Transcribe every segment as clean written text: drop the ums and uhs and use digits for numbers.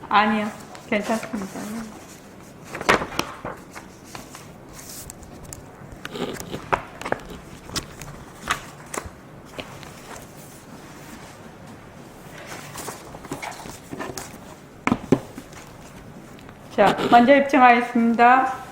아니요, 괜찮습니다. 자, 먼저 입증하겠습니다.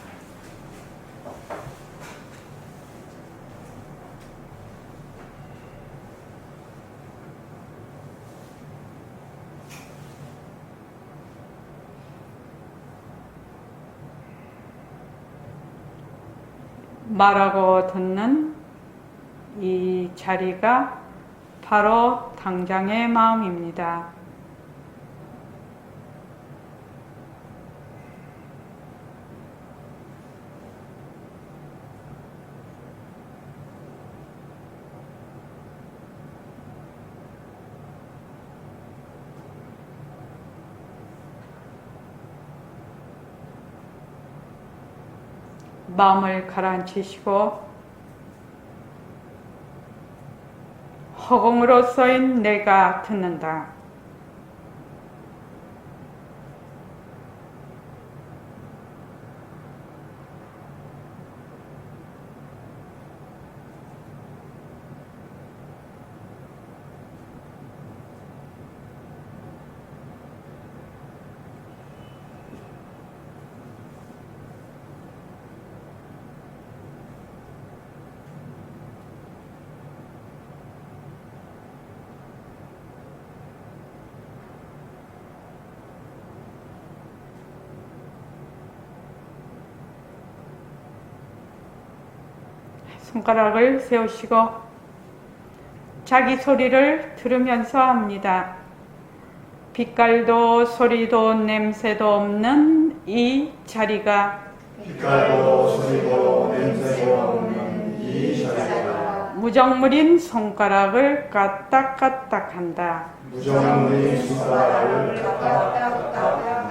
말하고 듣는 이 자리가 바로 당장의 마음입니다. 마음을 가라앉히시고 허공으로 써인 내가 듣는다. 손가락을 세우시고 자기 소리를 들으면서 합니다. 빛깔도 소리도 냄새도 없는 이 자리가 빛깔도 소리도 냄새도 없는 이 자리가 무정물인 손가락을 까딱까딱한다. 무정물인 손가락을 까딱까딱한다.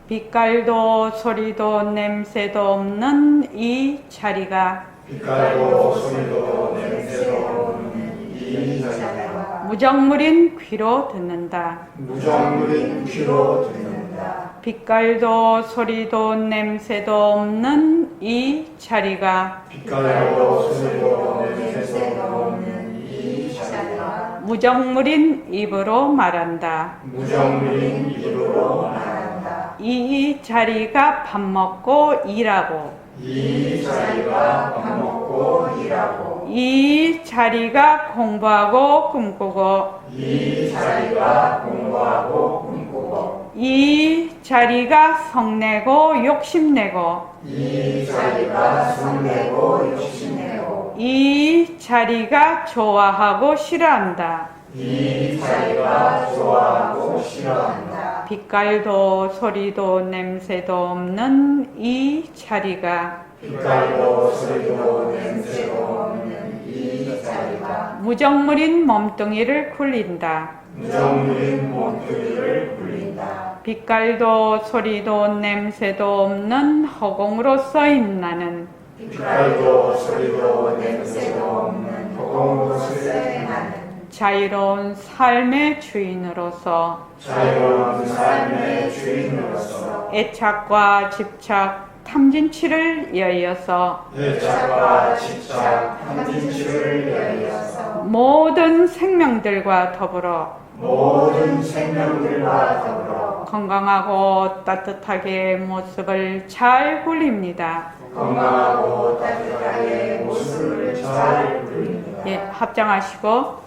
빛깔도 소리도 냄새도 없는 이 자리가 빛깔도 소리도 냄새도 없는 이 자리가 무정물인 귀로 듣는다. 무정물인 귀로 듣는다. 빛깔도 소리도 냄새도 없는 이 자리가 빛깔도 소리도 냄새도 없는 이 자리가 무정물인 입으로 말한다. 무정물인 입으로 말한다. 이 자리가 밥 먹고 일하고 이 자리가 밥 먹고 일하고 이 자리가 공부하고 꿈꾸고 이 자리가 공부하고 꿈꾸고 이 자리가 성내고 욕심내고 이 자리가 성내고 욕심내고 이 자리가 좋아하고 싫어한다. 이 자리가 좋아하고 싫어한다. 빛깔도 소리도 냄새도 없는 이 자리가 빛깔도 소리도 냄새도 없는 이 자리가 무정물인 몸뚱이를 굴린다. 무정물인 몸뚱이를 굴린다. 빛깔도 소리도 냄새도 없는 허공으로 써인 나는 빛깔도 소리도 냄새도 없는 허공으로 쓰인 나는 자유로운 삶의 주인으로서 자유로운 삶의 주인으로서 애착과 집착, 탐진치를 여의어서 애착과 집착, 탐진치를 여의어서 모든 생명들과 더불어 모든 생명들과 더불어 건강하고 따뜻하게 모습을 잘 굴립니다. 건강하고 따뜻하게 모습을 잘 굴립니다. 예, 합장하시고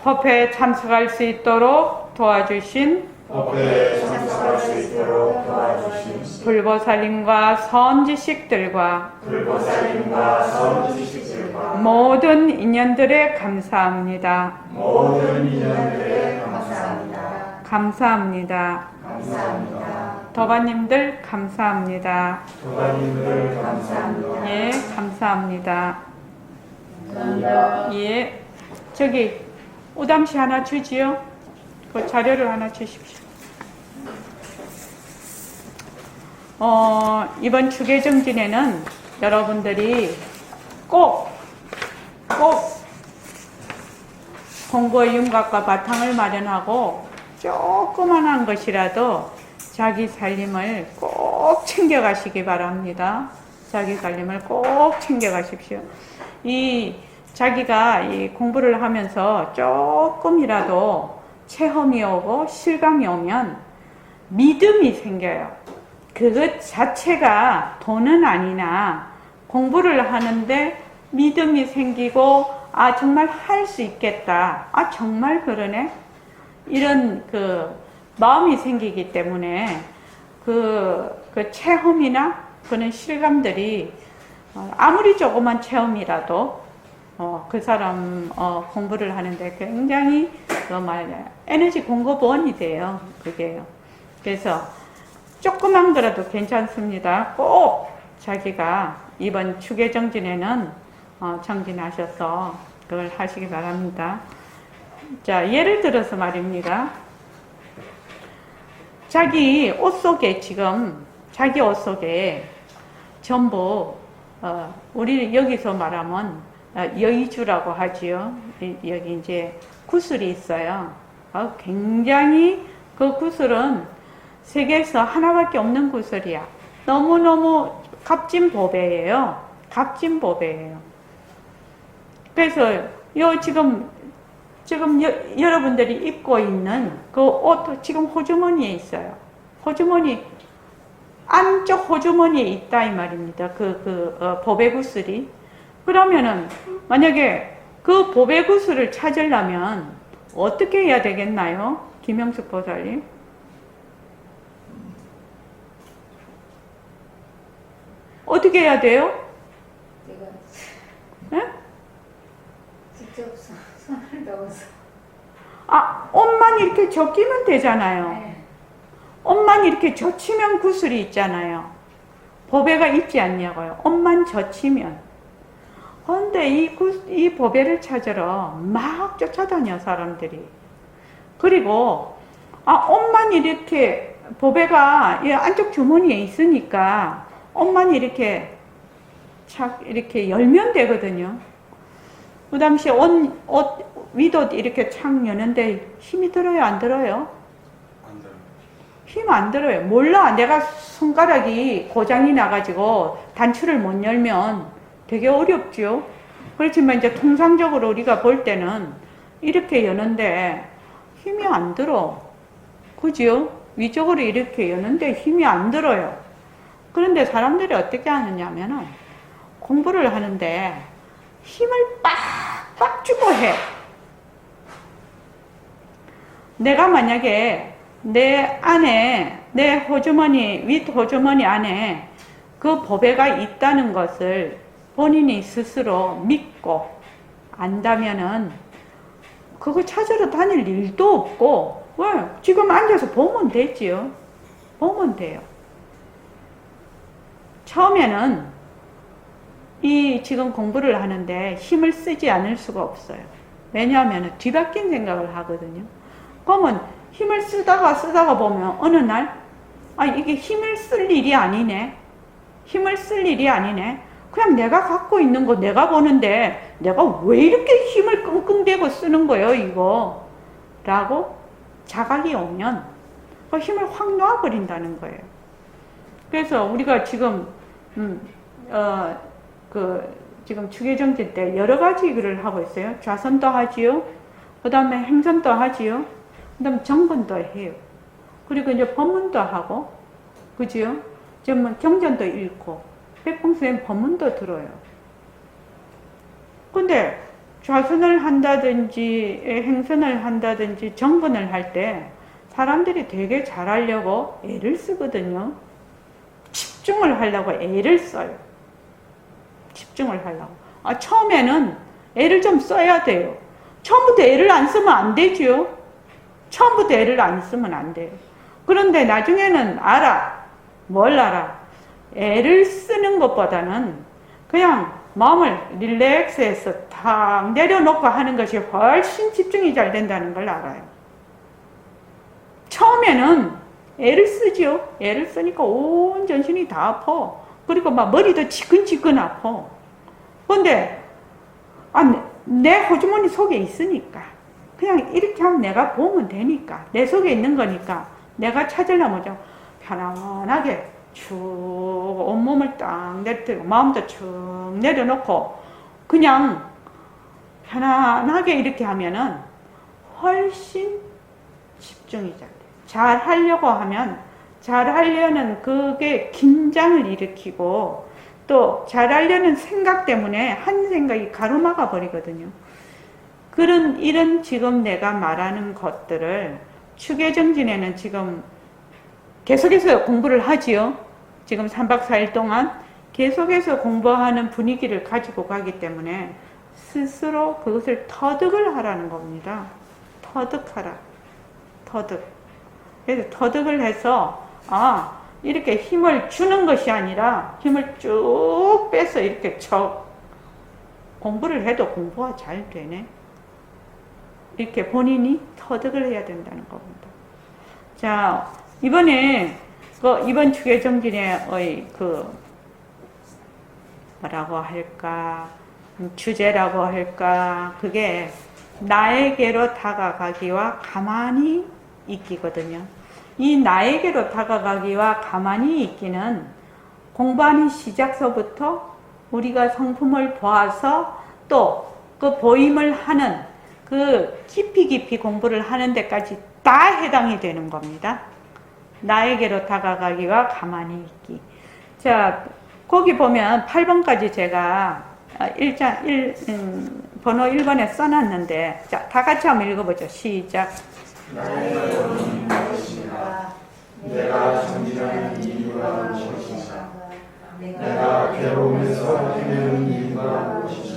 법회에 참석할 수 있도록 도와주신 법회에 참석할 수 있도록 도와주신 불보살님과 선지식들과 불보살님과 선지식들과 모든 인연들에 감사합니다. 모든 인연들에 감사합니다. 감사합니다. 감사합니다. 도반님들 감사합니다. 도반님들 감사합니다. 예, 감사합니다. 감사합니다. 예, 저기 오담시 하나 주지요. 그 자료를 하나 주십시오. 이번 주계정진에는 여러분들이 꼭 공부의 윤곽과 바탕을 마련하고 조그만한 것이라도 자기 살림을 꼭 챙겨가시기 바랍니다. 자기 살림을 꼭 챙겨가십시오. 자기가 이 공부를 하면서 조금이라도 체험이 오고 실감이 오면 믿음이 생겨요. 그것 자체가 돈은 아니나 공부를 하는데 믿음이 생기고, 아, 정말 할 수 있겠다. 아, 정말 그러네. 이런 마음이 생기기 때문에 그 체험이나 그런 실감들이 아무리 조그만 체험이라도 그 사람 공부를 하는데 굉장히 에너지 공급원이 돼요. 그게요. 그래서 조그만 거라도 괜찮습니다. 꼭 자기가 이번 추계정진에는 정진하셔서 그걸 하시기 바랍니다. 자, 예를 들어서 말입니다. 자기 옷 속에 전부 우리 여기서 말하면 여의주라고 하지요. 여기 이제 구슬이 있어요. 굉장히 그 구슬은 세계에서 하나밖에 없는 구슬이야. 너무너무 값진 보배예요. 값진 보배예요. 그래서 지금 여러분들이 입고 있는 그 옷 지금 호주머니에 있어요. 호주머니 안쪽 호주머니에 있다 이 말입니다. 보배구슬이. 그러면은 만약에 그 보배구슬을 찾으려면 어떻게 해야 되겠나요? 김영숙 보살님. 어떻게 해야 돼요? 내가 직접 손을 넣어서. 옷만 이렇게 젖기면 되잖아요. 네. 옷만 이렇게 젖히면 구슬이 있잖아요. 보배가 있지 않냐고요. 옷만 젖히면. 그런데 이 보배를 찾으러 막 쫓아다녀 사람들이. 그리고 옷만 이렇게 보배가 이 안쪽 주머니에 있으니까 옷만 이렇게 착 이렇게 열면 되거든요. 그 당시에 옷 위도 이렇게 착 여는데 힘이 들어요, 안 들어요? 안 들어요. 힘 안 들어요. 몰라. 내가 손가락이 고장이 나가지고 단추를 못 열면 되게 어렵죠. 그렇지만 이제 통상적으로 우리가 볼 때는 이렇게 여는데 힘이 안 들어. 그죠? 위쪽으로 이렇게 여는데 힘이 안 들어요. 그런데 사람들이 어떻게 하느냐면은 공부를 하는데 힘을 빡빡 주고 해. 내가 만약에 내 호주머니, 윗 호주머니 안에 그 보배가 있다는 것을 본인이 스스로 믿고 안다면은 그거 찾으러 다닐 일도 없고, 왜? 지금 앉아서 보면 되지요. 보면 돼요. 처음에는 지금 공부를 하는데 힘을 쓰지 않을 수가 없어요. 왜냐하면 뒤바뀐 생각을 하거든요. 그러면 힘을 쓰다가 보면 어느 날, 이게 힘을 쓸 일이 아니네. 힘을 쓸 일이 아니네. 그냥 내가 갖고 있는 거 내가 보는데 내가 왜 이렇게 힘을 끙끙대고 쓰는 거예요, 이거? 라고 자각이 오면 그 힘을 확 놔버린다는 거예요. 그래서 우리가 지금, 지금 추계정진 때 여러 가지 글을 하고 있어요. 좌선도 하지요. 그 다음에 행선도 하지요. 그 다음에 정근도 해요. 그리고 이제 법문도 하고, 그지요? 지금 경전도 읽고, 백봉선생님 법문도 들어요. 근데 좌선을 한다든지, 행선을 한다든지, 정근을 할 때 사람들이 되게 잘하려고 애를 쓰거든요. 집중을 하려고 애를 써요. 집중을 하려고. 처음에는 애를 좀 써야 돼요. 처음부터 애를 안 쓰면 안 되지요. 처음부터 애를 안 쓰면 안 돼요. 그런데 나중에는 알아. 뭘 알아? 애를 쓰는 것보다는 그냥 마음을 릴렉스해서 탁 내려놓고 하는 것이 훨씬 집중이 잘 된다는 걸 알아요. 처음에는 애를 쓰죠. 애를 쓰니까 온 전신이 다 아파. 그리고 막 머리도 지끈지끈 아파. 근데 내 호주머니 속에 있으니까 그냥 이렇게 하면 내가 보면 되니까. 내 속에 있는 거니까. 내가 찾으려면 좀 편안하게 쭉 온몸을 딱 내리고 마음도 쭉 내려놓고 그냥 편안하게 이렇게 하면은 훨씬 집중이 잘 돼. 잘 하려고 하면 잘 하려는 그게 긴장을 일으키고 또 잘 하려는 생각 때문에 한 생각이 가로막아 버리거든요. 이런 지금 내가 말하는 것들을 추계정진에는 지금 계속해서 공부를 하지요. 지금 3박 4일 동안 계속해서 공부하는 분위기를 가지고 가기 때문에 스스로 그것을 터득을 하라는 겁니다. 터득하라. 터득. 그래서 터득을 해서 이렇게 힘을 주는 것이 아니라 힘을 쭉 빼서 이렇게 공부를 해도 공부가 잘 되네. 이렇게 본인이 터득을 해야 된다는 겁니다. 자, 이번에 이번 추계정진의 뭐라고 할까, 주제라고 할까, 그게 나에게로 다가가기와 가만히 있기거든요. 이 나에게로 다가가기와 가만히 있기는 공부하는 시작서부터 우리가 성품을 보아서 또 그 보임을 하는 그 깊이 공부를 하는 데까지 다 해당이 되는 겁니다. 나에게로 다가가기와 가만히 있기. 자, 거기 보면 8번까지 제가 번호 1번에 써놨는데, 자, 다 같이 한번 읽어보죠. 시작. 나의 원인이 무엇인가? 내가 정진하는 이유가 무엇인가? 내가 괴로우면서 헤매는 이유가 무엇인가?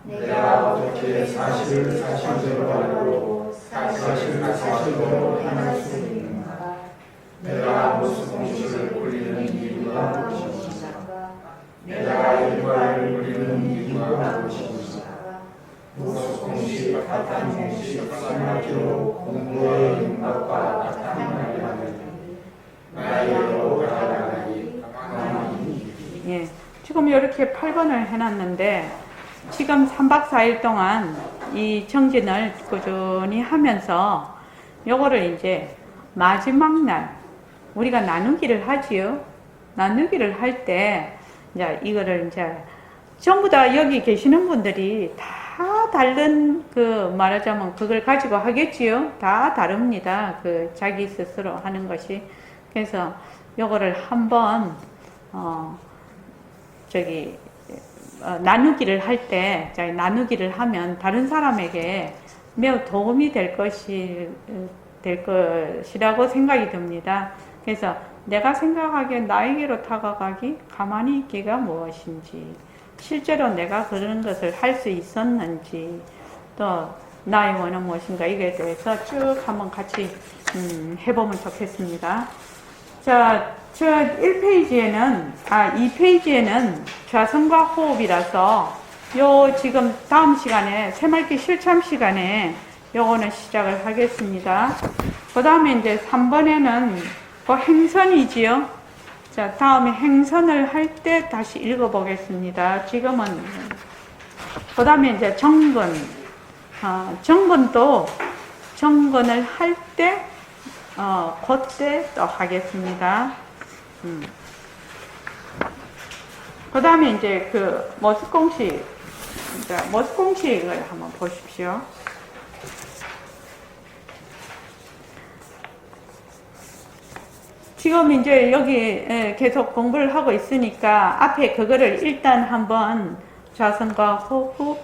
내가 어떻게 사실을 사실대로 알고 사실을 사실대로 행할 수 있는가? 내가 무슨 공식을 굴리는 이유가 무엇인가? 내가 일과를 굴리는 이유가 무엇인가? 무슨 공식, 같은 공식, 생각으로 공부의 인격과 같은 말이라는 나에게로 다가가기 가만히. 예, 지금 이렇게 8번을 해놨는데 지금 3박 4일 동안 이 정진을 꾸준히 하면서 요거를 이제 마지막 날 우리가 나누기를 하지요. 나누기를 할 때 이제 이거를 이제 전부 다 여기 계시는 분들이 다 다른 말하자면 그걸 가지고 하겠지요. 다 다릅니다. 자기 스스로 하는 것이. 그래서 요거를 한번 나누기를 할 때, 나누기를 하면 다른 사람에게 매우 도움이 될 것이라고 생각이 듭니다. 그래서 내가 생각하기에 나에게로 다가가기, 가만히 있기가 무엇인지, 실제로 내가 그런 것을 할 수 있었는지, 또 나의 원은 무엇인가, 이거에 대해서 쭉 한번 같이 해보면 좋겠습니다. 자, 2페이지에는 좌선과 호흡이라서 지금 다음 시간에 새말기 실참 시간에 요거는 시작을 하겠습니다. 그 다음에 이제 3번에는 행선이지요. 자, 다음에 행선을 할 때 다시 읽어보겠습니다. 지금은 그 다음에 이제 정근, 정근을 할 때 그때 또 하겠습니다. 그 다음에 이제 머스공식, 머스공식을 한번 보십시오. 지금 이제 여기 계속 공부를 하고 있으니까 앞에 그거를 일단 한번 좌선과 호흡,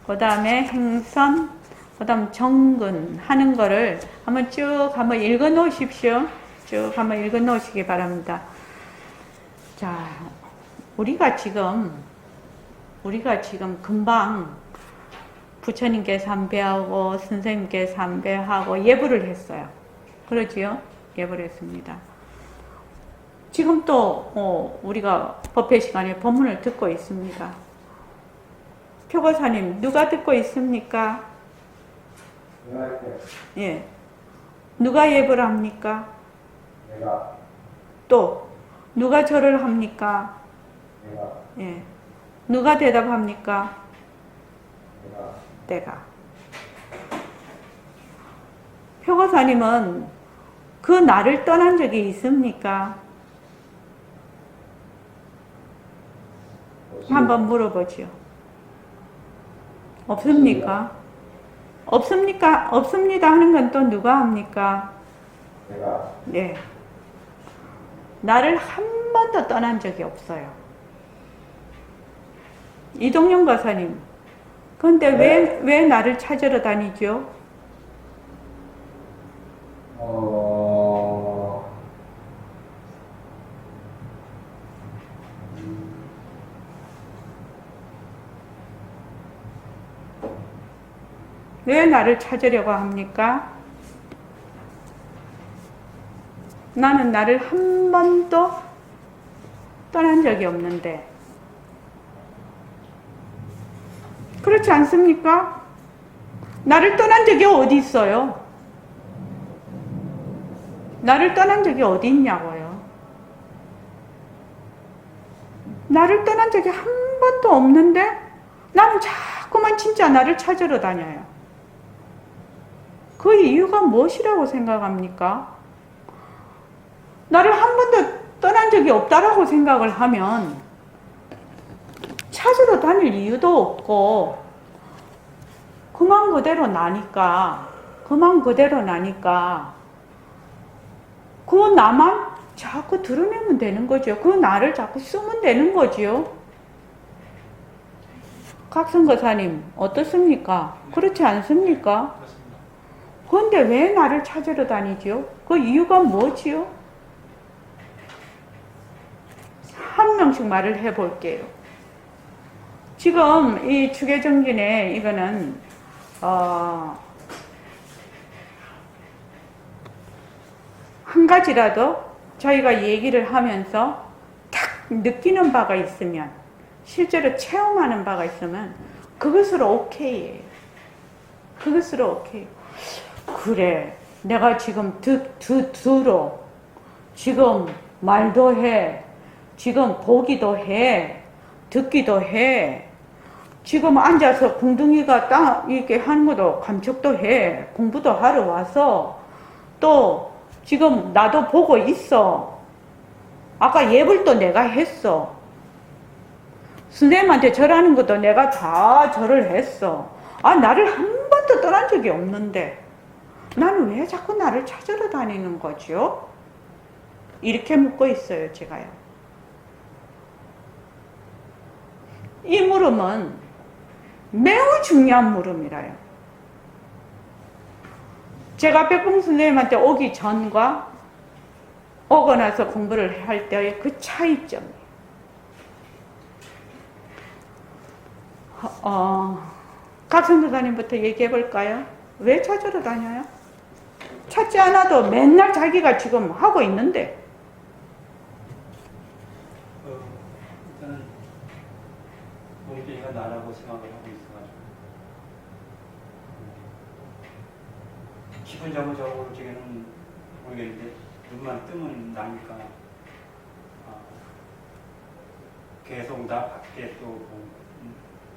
그 다음에 행선, 그 다음 정근 하는 거를 한번 쭉 한번 읽어 놓으십시오. 쭉 한번 읽어 놓으시기 바랍니다. 자, 우리가 지금 금방 부처님께 삼배하고 선생님께 삼배하고 예불을 했어요. 그러지요? 예불을 했습니다. 지금 또 우리가 법회 시간에 법문을 듣고 있습니다. 표고사님, 누가 듣고 있습니까? 예. 누가 예불 합니까? 내가. 또 누가 절을 합니까? 내가. 예. 누가 대답합니까? 내가. 내가. 표고사님은 그 나를 떠난 적이 있습니까? 한번 물어보지요. 없습니까? 없습니까? 없습니다 하는 건 또 누가 합니까? 내가 네. 나를 한 번도 떠난 적이 없어요. 이동영 박사님. 그런데 왜 나를 찾으러 다니죠? 왜 나를 찾으려고 합니까? 나는 나를 한 번도 떠난 적이 없는데. 그렇지 않습니까? 나를 떠난 적이 어디 있어요? 나를 떠난 적이 어디 있냐고요? 나를 떠난 적이 한 번도 없는데 나는 자꾸만 진짜 나를 찾으러 다녀요. 그 이유가 무엇이라고 생각합니까? 나를 한 번도 떠난 적이 없다라고 생각을 하면 찾으러 다닐 이유도 없고 그만 그대로 나니까 그 나만 자꾸 드러내면 되는 거죠. 그 나를 자꾸 쓰면 되는 거지요. 각성거사님 어떻습니까? 그렇지 않습니까? 그런데 왜 나를 찾으러 다니지요? 그 이유가 뭐지요? 한 명씩 말을 해볼게요. 지금 이 주계정진에 이거는 한 가지라도 저희가 얘기를 하면서 딱 느끼는 바가 있으면, 실제로 체험하는 바가 있으면 그것으로 오케이예요. 그것으로 오케이. 그래, 내가 지금 들어, 지금 말도 해, 지금 보기도 해, 듣기도 해, 지금 앉아서 궁둥이가 딱 이렇게 하는 것도 감촉도 해, 공부도 하러 와서 또 지금 나도 보고 있어. 아까 예불도 내가 했어. 선생님한테 절하는 것도 내가 다 절을 했어. 아, 나를 한 번도 떠난 적이 없는데 나는 왜 자꾸 나를 찾으러 다니는 거죠? 이렇게 묻고 있어요, 제가요. 이 물음은 매우 중요한 물음이라요. 제가 백봉 선생님한테 오기 전과 오고 나서 공부를 할 때의 그 차이점이에요. 각성도사님부터 얘기해 볼까요? 왜 찾으러 다녀요? 찾지 않아도 맨날 자기가 지금 하고 있는데. 일단은 몸뚱이가 나라고 생각을 하고 있어가지고 기본적으로 지금은 모르겠는데 눈만 뜨면 나니까 계속 나 밖에 또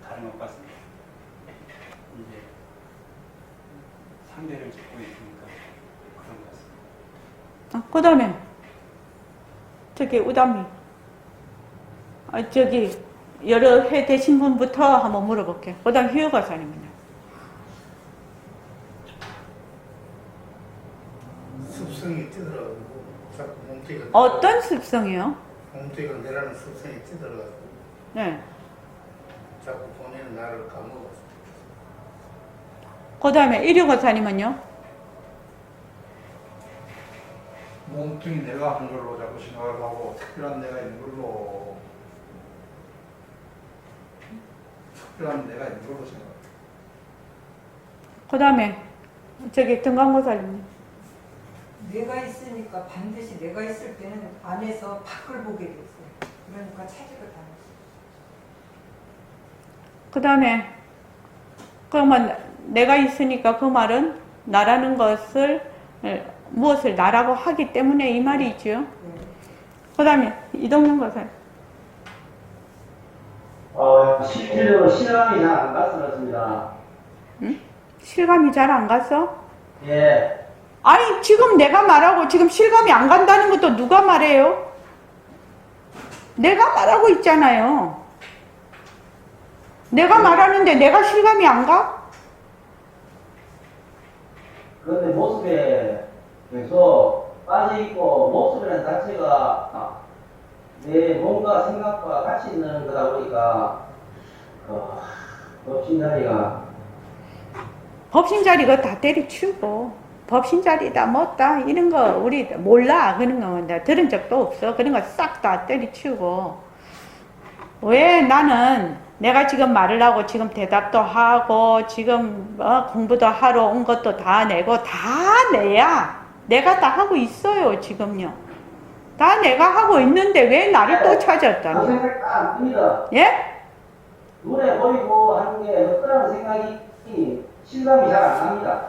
다른 것 같습니다. 이제 상대를 짓고 있으니까 그런 것 같습니다. 그 다음에 저기 우담이 저기 여러 해 되신 분부터 한번 물어볼게요. 그 다음 희유가사님은요. 습성이 찌들어가지고 자꾸 몸뚱이가 어떤 습성이요? 몸뚱이가 내라는 습성이 찌들어가지고 네. 자꾸 본인은 나를 까먹었어. 그 다음에 일유가사님은요? 몸뚱이 내가 한 걸로 자꾸 생각을 하고 특별한 내가 있는 걸로 생각해요. 그 다음에 저기 등강고사님. 내가 있으니까 반드시 내가 있을 때는 안에서 밖을 보게 됐어요. 그러니까 찾으러 다녔어요. 그 다음에 그러면 내가 있으니까 그 말은 나라는 것을 무엇을 나라고 하기 때문에 이 말이죠. 그 다음에 이동영 고사님. 실질적으로 실감이 잘 안 갔었습니다. 응? 실감이 잘 안 갔어? 예. 아니, 지금 내가 말하고 지금 실감이 안 간다는 것도 누가 말해요? 내가 말하고 있잖아요. 내가 말하는데 내가 실감이 안 가? 그런데 모습에 계속 빠져있고, 모습이라는 자체가 내 몸과 생각과 같이 있는 거다 보니까, 법신자리가 법신자리 다 때려치우고, 법신자리다 뭐다 이런 거 우리 몰라. 그런 거 내가 들은 적도 없어. 그런 거 싹 다 때려치우고. 왜 나는 내가 지금 말을 하고 지금 대답도 하고 지금 공부도 하러 온 것도 다 내고 다 내야 내가 다 하고 있어요. 지금요. 다 내가 하고 있는데 왜 나를 또 그 찾았다니? 생각 딱 듭니다. 예? 눈에 보이고 하는 게 어떠라는 생각이 실감이 잘 안 납니다.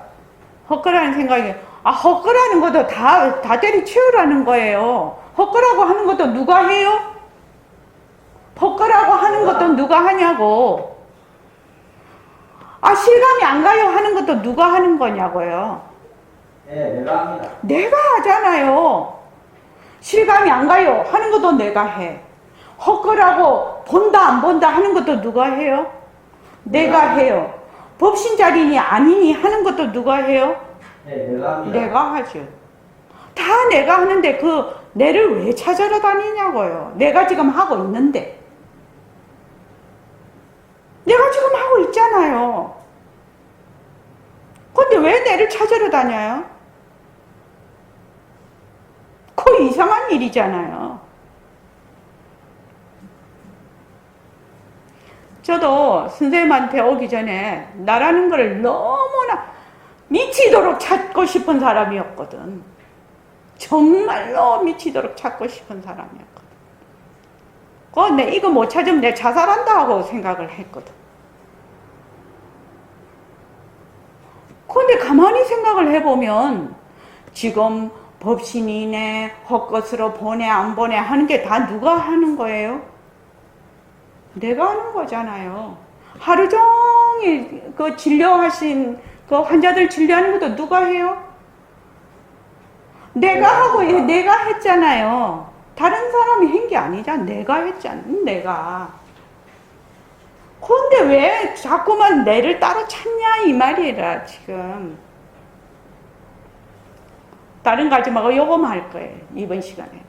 헛거라는 생각이, 헛거라는 것도 다 때려치우라는 거예요. 헛거라고 하는 것도 누가 해요? 헛거라고 하는 것도 누가 하냐고. 실감이 안 가요 하는 것도 누가 하는 거냐고요. 네, 내가 합니다. 내가 하잖아요. 실감이 안 가요 하는 것도 내가 해. 헛거라고 본다 안 본다 하는 것도 누가 해요? 내가 해요. 법신자리니 아니니 하는 것도 누가 해요? 네, 내가 합니다. 내가 하죠. 다 내가 하는데 그 내를 왜 찾아러 다니냐고요. 내가 지금 하고 있는데. 내가 지금 하고 있잖아요. 근데 왜 내를 찾아러 다녀요? 그 이상한 일이잖아요. 저도 선생님한테 오기 전에 나라는 걸 너무나 미치도록 찾고 싶은 사람이었거든. 정말로 미치도록 찾고 싶은 사람이었거든. 내 이거 못 찾으면 내 자살한다 하고 생각을 했거든. 근데 가만히 생각을 해보면 지금 법신이네 헛것으로 보내 안 보내 하는 게 다 누가 하는 거예요? 내가 하는 거잖아요. 하루 종일 그 진료하신 그 환자들 진료하는 것도 누가 해요? 내가 하고 내가 했잖아요. 다른 사람이 한 게 아니잖아. 내가 했잖아. 내가. 근데 왜 자꾸만 내를 따로 찾냐 이 말이라 지금. 다른 거 하지 말고 요거만 할 거예요. 이번 시간에.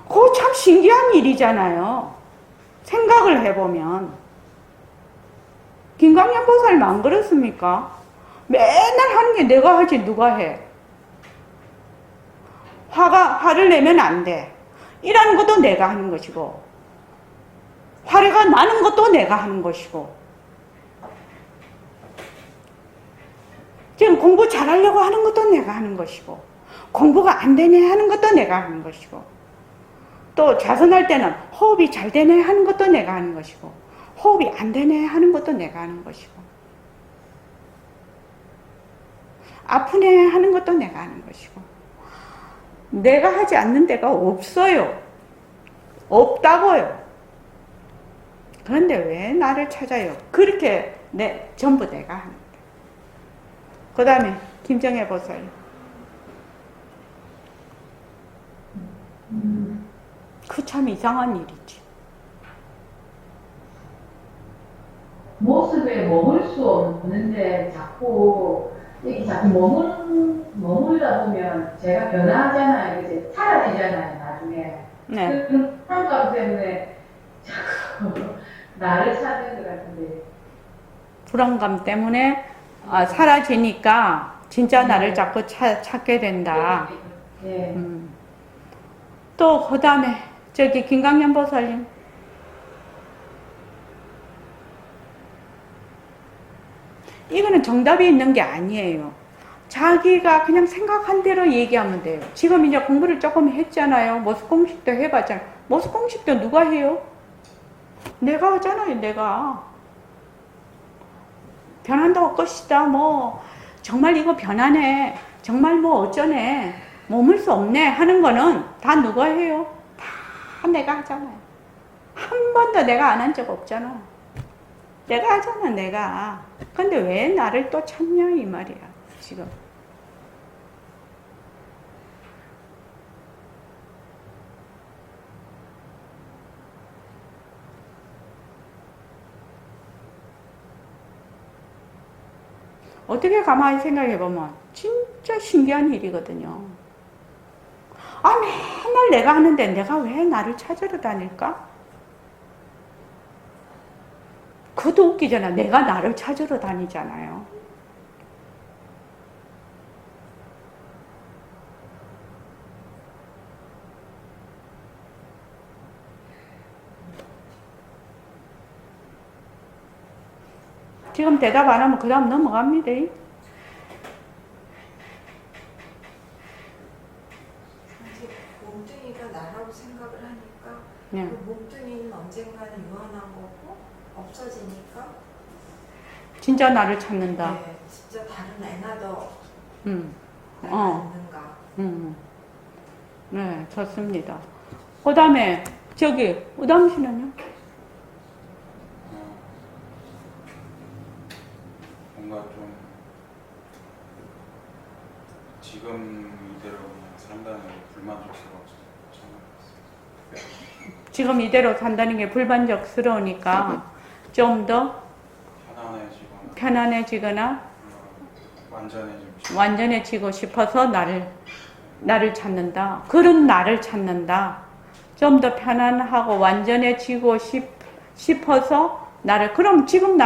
그거 참 신기한 일이잖아요. 생각을 해보면. 김광현 보살님 안 그렇습니까? 맨날 하는 게 내가 하지 누가 해? 화를 내면 안 돼. 이라는 것도 내가 하는 것이고 화가 나는 것도 내가 하는 것이고 지금 공부 잘하려고 하는 것도 내가 하는 것이고 공부가 안 되네 하는 것도 내가 하는 것이고 또 자선할 때는 호흡이 잘 되네 하는 것도 내가 하는 것이고 호흡이 안 되네 하는 것도 내가 하는 것이고 아프네 하는 것도 내가 하는 것이고 내가 하지 않는 데가 없어요. 없다고요. 그런데 왜 나를 찾아요? 그렇게 전부 내가 하는 거예요. 그 다음에 김정혜 보살님. 그 참 이상한 일이지. 모습에 머물 수 없는데 자꾸 이렇게 자꾸 머물다 보면 제가 변화하잖아요. 이제 사라지잖아요. 나중에. 네. 그 불안감 때문에 자꾸 나를 찾는 것 같은데. 불안감 때문에 사라지니까 진짜 나를 자꾸 찾게 된다. 네. 또 그 다음에 저기 김광현 보살님. 이거는 정답이 있는 게 아니에요. 자기가 그냥 생각한 대로 얘기하면 돼요. 지금 이제 공부를 조금 했잖아요. 모습 공식도 해봤잖아요. 모습 공식도 누가 해요? 내가 하잖아요. 내가. 변한다고 것이다. 뭐 정말 이거 변하네. 정말 뭐 어쩌네. 머물 수 없네 하는 거는 다 누가 해요? 다 내가 하잖아요. 한 번도 내가 안 한 적 없잖아. 내가 하잖아. 내가. 근데 왜 나를 또 찾냐 이 말이야. 지금. 어떻게 가만히 생각해 보면 진짜 신기한 일이거든요. 아, 맨날 내가 하는데 내가 왜 나를 찾으러 다닐까? 그것도 웃기잖아. 내가 나를 찾으러 다니잖아요. 지금 대답 안 하면 그 다음 넘어갑니다. 사실 몸뚱이가 나라고 생각을 하니까 네. 그 몸뚱이는 언젠가는 유한한 거고 없어지니까 진짜 나를 찾는다. 네, 진짜 다른 애나더 음. 내가 어. 있는가. 네, 좋습니다. 그 다음에, 저기, 우담 씨는요? 뭔가 좀 지금 이대로 그냥 산다는 게 불만족스러워서 지금 이대로 산다는 게 불만족스러우니까 좀 더 편안해지거나 완전해지고 싶어서 나를 찾는다. 그런 나를 찾는다. 좀 더 편안하고 완전해지고 싶어서 나를. 그럼 지금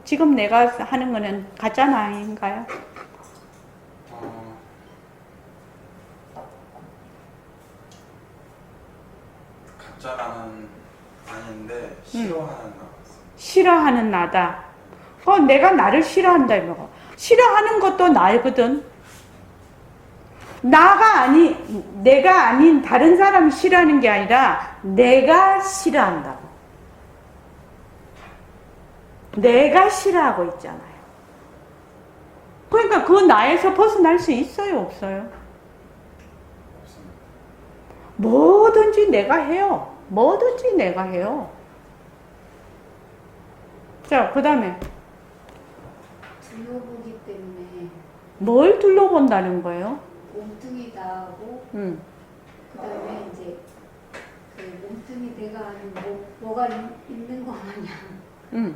지금 내가 하는 거는 가짜나 아닌가요? 가짜라는 아닌데 싫어하는 나. 싫어하는 나다. 내가 나를 싫어한다 이거. 싫어하는 것도 나거든. 내가 아닌 다른 사람이 싫어하는 게 아니라 내가 싫어한다고. 내가 싫어하고 있잖아요. 그러니까 그 나에서 벗어날 수 있어요, 없어요? 없습니다. 뭐든지 내가 해요. 뭐든지 내가 해요. 자, 그 다음에 둘러보기 때문에 뭘 둘러본다는 거예요? 몸뚱이다 하고 그다음에 이제 그 몸뚱이 내가 아는 뭐가 있는 거 마냥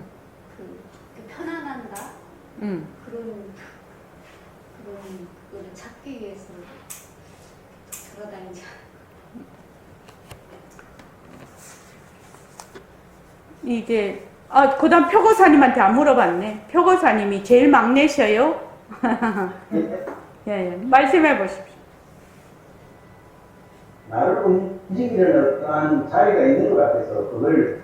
그 편안한가 그런 거를 찾기 위해서 돌아다니자. 이게 그 다음 표고사님한테 안 물어봤네. 표고사님이 제일 막내셔요? 예, 말씀해 보십시오. 나를 움직이는 어떠한 자리가 있는 것 같아서 그걸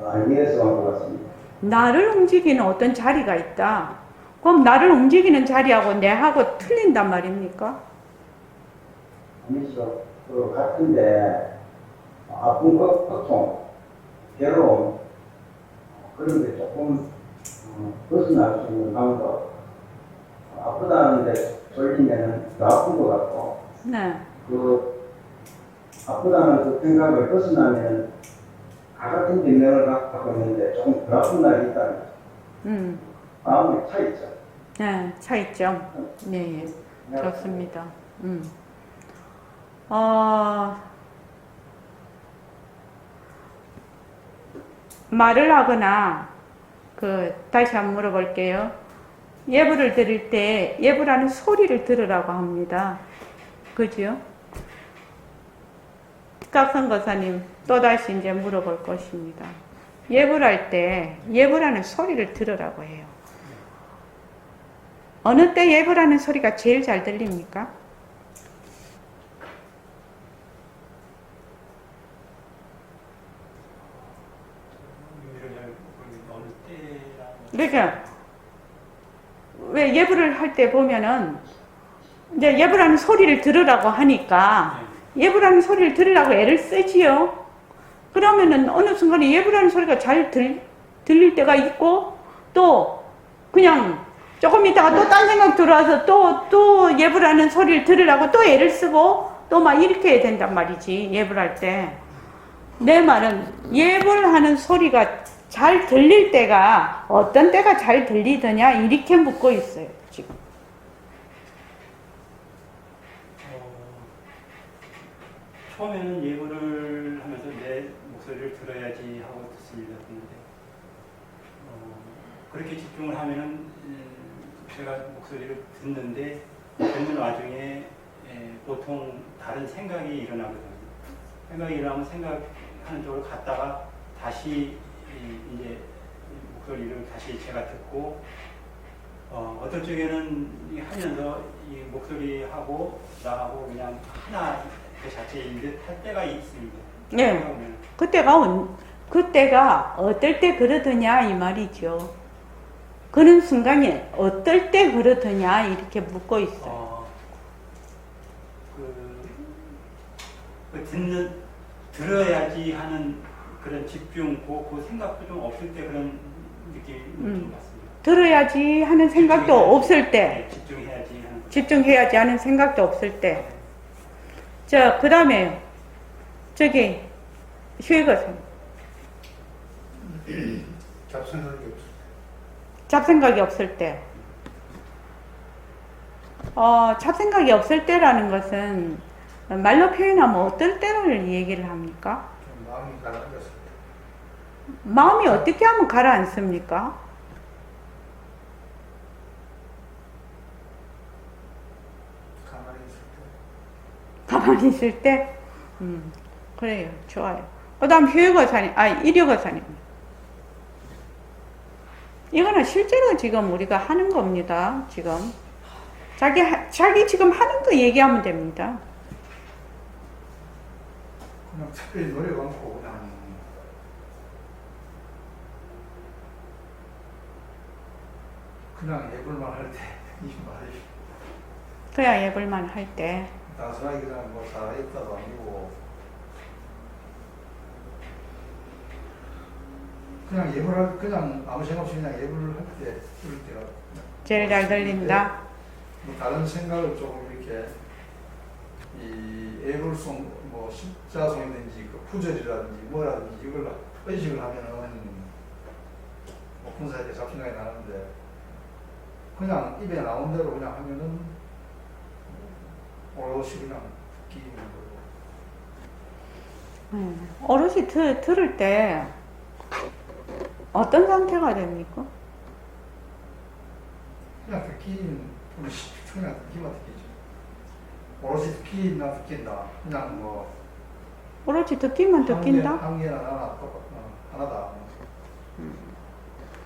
알기 위해서 온 것 같습니다. 나를 움직이는 어떤 자리가 있다. 그럼 나를 움직이는 자리하고 내하고 틀린단 말입니까? 아니죠. 그 같은데 아픈 것, 고통, 괴로움 그런 게 조금 벗어날 수 있는 방법. 아프다는데 졸리면은 더 아픈 것 같고 네. 그 아프다는 그 생각을 벗어나면 같은 변명을 갖고 있는데 조금 더 아픈 날이 있다는 마음의 차이죠. 네, 차이점. 네, 예. 좋습니다. 말을 하거나, 다시 한번 물어볼게요. 예불을 드릴 때, 예불하는 소리를 들으라고 합니다. 그죠? 각선거사님, 또다시 이제 물어볼 것입니다. 예불할 때, 예불하는 소리를 들으라고 해요. 어느 때 예불하는 소리가 제일 잘 들립니까? 그러니까 왜 예불을 할 때 보면은 이제 예불하는 소리를 들으라고 하니까 예불하는 소리를 들으라고 애를 쓰지요. 그러면은 어느 순간에 예불하는 소리가 잘 들릴 때가 있고 또 그냥 조금 있다가 또 딴 생각 들어와서 또 예불하는 소리를 들으라고 또 애를 쓰고 또 막 이렇게 해야 된단 말이지. 예불할 때. 내 말은 예불하는 소리가 잘 들릴 때가 어떤 때가 잘 들리더냐 이렇게 묻고 있어요. 지금 처음에는 예고를 하면서 내 목소리를 들어야지 하고 듣습니다. 근데 그렇게 집중을 하면은 제가 목소리를 듣는 와중에 보통 다른 생각이 일어나거든요. 생각이 일어나면 생각하는 쪽으로 갔다가 다시 이제 목소리를 다시 제가 듣고 어떤 쪽에는 하면서 이 목소리하고 나하고 그냥 하나 그 자체인 듯 할 때가 있습니다. 네. 그때가 어떨 때 그러더냐 이 말이죠. 그런 순간에 어떨 때 그러더냐 이렇게 묻고 있어요. 들어야지 하는 그런 집중, 그 생각도 좀 없을 때 그런 느낌이 좀 같습니다. 들어야지 하는 생각도 없을 때, 집중해야지 집중해야지 하는 생각도 없을 때. 자, 그 다음에 저기 휴일거선 잡생각이 없을 때. 잡생각이 없을 때라는 것은 말로 표현하면 어떨 때를 얘기를 합니까? 좀 마음이 가라앉았을 때. 마음이 어떻게 하면 가라앉습니까? 가만히 있을 때? 그래요. 좋아요. 그 다음 일요거사님. 이거는 실제로 지금 우리가 하는 겁니다. 지금. 자기 지금 하는 거 얘기하면 됩니다. 그냥 특별히 노래가 않고 그냥 예불만 할 때 이 말이 그냥 예불만 할 때. 단순하게 그냥 뭐 살아있다도 아니고 그냥 예불할 그냥 아무 생각 없이 그냥 예불을 할 때 그럴 때가 제일 잘 들린다. 뭐 다른 생각을 조금 이렇게 이 예불송 뭐 십자송이든지 그 구절이라든지 뭐라든지 이걸 의식을 하면은 높은 사이에 잡생각이 나는데 그냥 입에 나온 대로 그냥 하면은 오롯이 그냥 듣기 있는 거고. 어르신 들을 때 어떤 상태가 됩니까? 그냥 듣기는 그냥 듣기만 듣기죠. 오롯이 듣기나 듣긴다. 그냥 뭐 오로지 듣기만 듣긴다? 한 개나 하나다.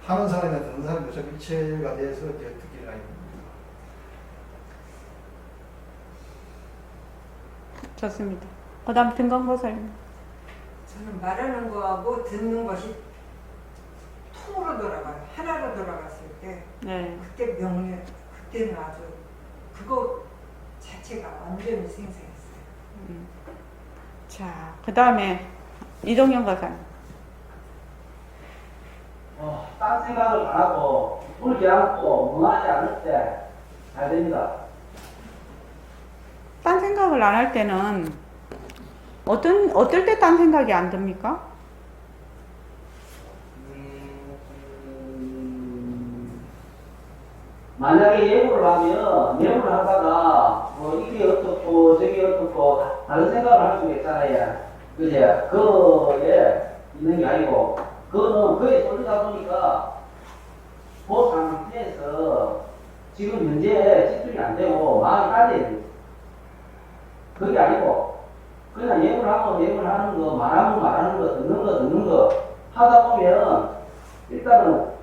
하는 사람이나 듣는 사람이 좀 일체가 돼서 이제 듣기는 아닙니다. 좋습니다. 그 다음 등강보살님. 저는 말하는 거하고 듣는 것이 통으로 돌아가요. 하나로 돌아갔을 때 네. 그때 그때는 아주 그거 자체가 완전히 생생했어요. 자, 그 다음에 이동영 가사님. 딴 생각을 안 하고 울지 않고 멍하지 않을 때 잘 됩니다. 딴 생각을 안 할 때는 어떨 때 딴 생각이 안 듭니까? 만약에 예고를 하면 예고를 하다가 뭐 이게 어떻고 저게 어떻고 다른 생각을 할 수가 있잖아요. 그제 그거에 있는 게 아니고 그거는 거의 쏠리다 보니까 그 상태에서 지금 현재 집중이 안 되고 마음이 딸려요. 그게 아니고 그냥 예고를 하고 예고를 하는 거 말하면 말하는 거 듣는 거 하다 보면 일단은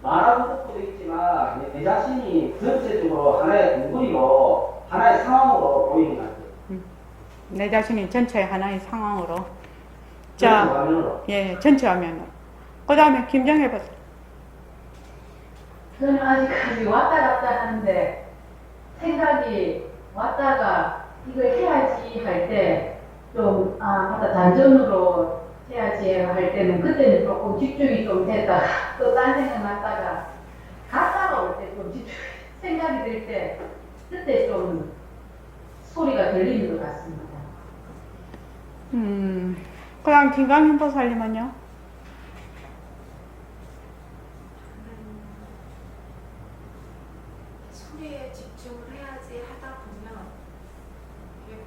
말하는 것도 있지만 내 자신이 전체적으로 하나의 동굴이로 하나의 상황으로 보이는 것 같아요. 내 자신이 전체 하나의 상황으로. 자, 화면으로. 예, 전체 화면으로. 그 다음에 김정혜 박사. 저는 아직까지 왔다 갔다 하는데 생각이 왔다가 이걸 해야지 할 때 좀 맞다 단전으로 해야지 할 때는 그때는 조금 집중이 좀 됐다가 또 딴 생각 났다가 갔다가 올 때 좀 집중 생각이 들 때 그때 좀 소리가 들리는 것 같습니다. 그다음 김강현 보살님은요? 소리에 집중을 해야지 하다 보면 이게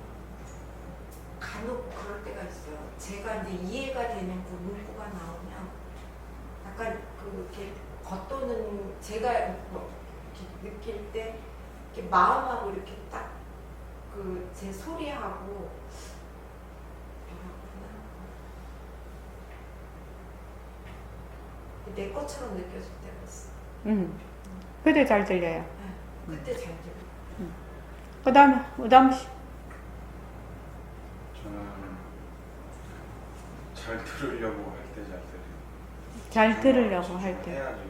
느꼈어요. 제가 이제 이해가 되는 그 문구가 나오면 약간 이렇게 겉도는 제가 뭐 이렇게 느낄 때 이렇게 마음하고 이렇게 딱 그 제 소리하고 뭐라고 하나 내 것처럼 느껴질 때가 있어. 그때 잘 들려요. 네, 그때 잘 들려. 그 다음에 우담 씨. 저는 잘 들으려고 할 때 잘 들어요. 잘 들으려고 할 때. 해야지.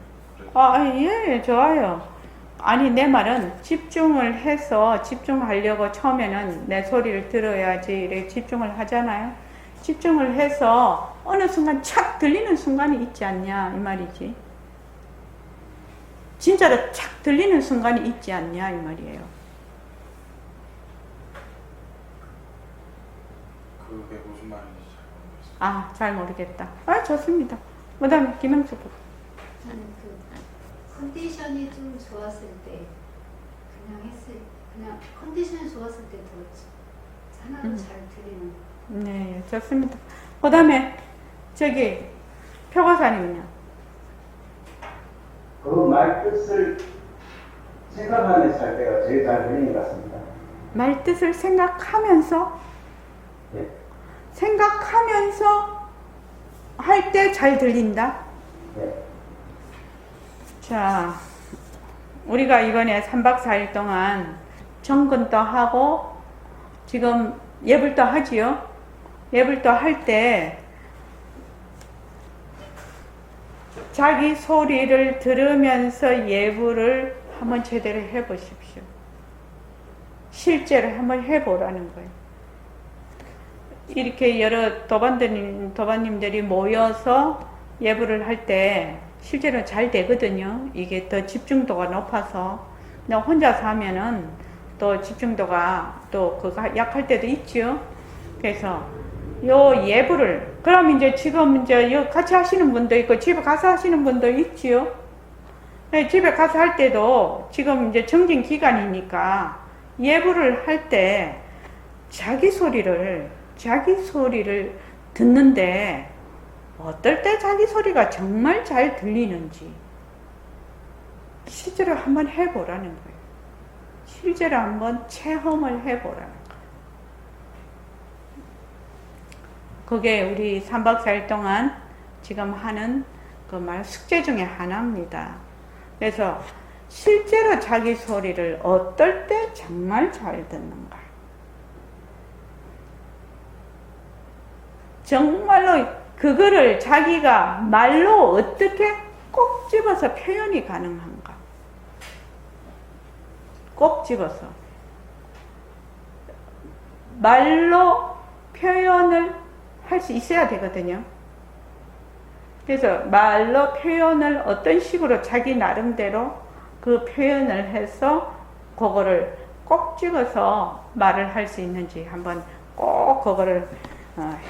아, 예, 좋아요. 아니, 내 말은 집중을 해서 집중하려고 처음에는 내 소리를 들어야지 이렇게 집중을 하잖아요. 집중을 해서 어느 순간 착 들리는 순간이 있지 않냐 이 말이지. 진짜로 착 들리는 순간이 있지 않냐 이 말이에요. 그게 무슨 말인지 잘 모르겠어요. 아, 잘 모르겠다. 아, 좋습니다. 그 다음에 김영수 부. 저는 컨디션이 좀 좋았을 때 그냥 컨디션이 좋았을 때 더 하나도 잘 들리는. 네, 좋습니다. 그 다음에 저기 표고사님은요? 그 말뜻을 생각하면서 할 때가 제일 잘 들리는 것 같습니다. 말뜻을 생각하면서? 네. 생각하면서 할 때 잘 들린다? 네. 자, 우리가 이번에 3박 4일 동안 정근도 하고 지금 예불도 하지요? 예불도 할 때 자기 소리를 들으면서 예불을 한번 제대로 해보십시오. 실제로 한번 해보라는 거예요. 이렇게 여러 도반님들이 모여서 예불을 할 때 실제로 잘 되거든요. 이게 더 집중도가 높아서. 근데 혼자서 하면은 또 집중도가 또 그거 약할 때도 있죠. 그래서 요 예불을, 그럼 이제 지금 이제 같이 하시는 분도 있고 집에 가서 하시는 분도 있지요. 네, 집에 가서 할 때도 지금 이제 정진 기간이니까 예불을 할 때 자기 소리를 듣는데 어떨 때 자기 소리가 정말 잘 들리는지 실제로 한번 해보라는 거예요. 실제로 한번 체험을 해보라는 거예요. 그게 우리 3박 4일 동안 지금 하는 그 말 숙제 중에 하나입니다. 그래서 실제로 자기 소리를 어떨 때 정말 잘 듣는가. 정말로 그거를 자기가 말로 어떻게 꼭 집어서 표현이 가능한가. 꼭 집어서. 말로 표현을 할 수 있어야 되거든요. 그래서 말로 표현을 어떤 식으로 자기 나름대로 그 표현을 해서 그거를 꼭 집어서 말을 할 수 있는지 한번 꼭 그거를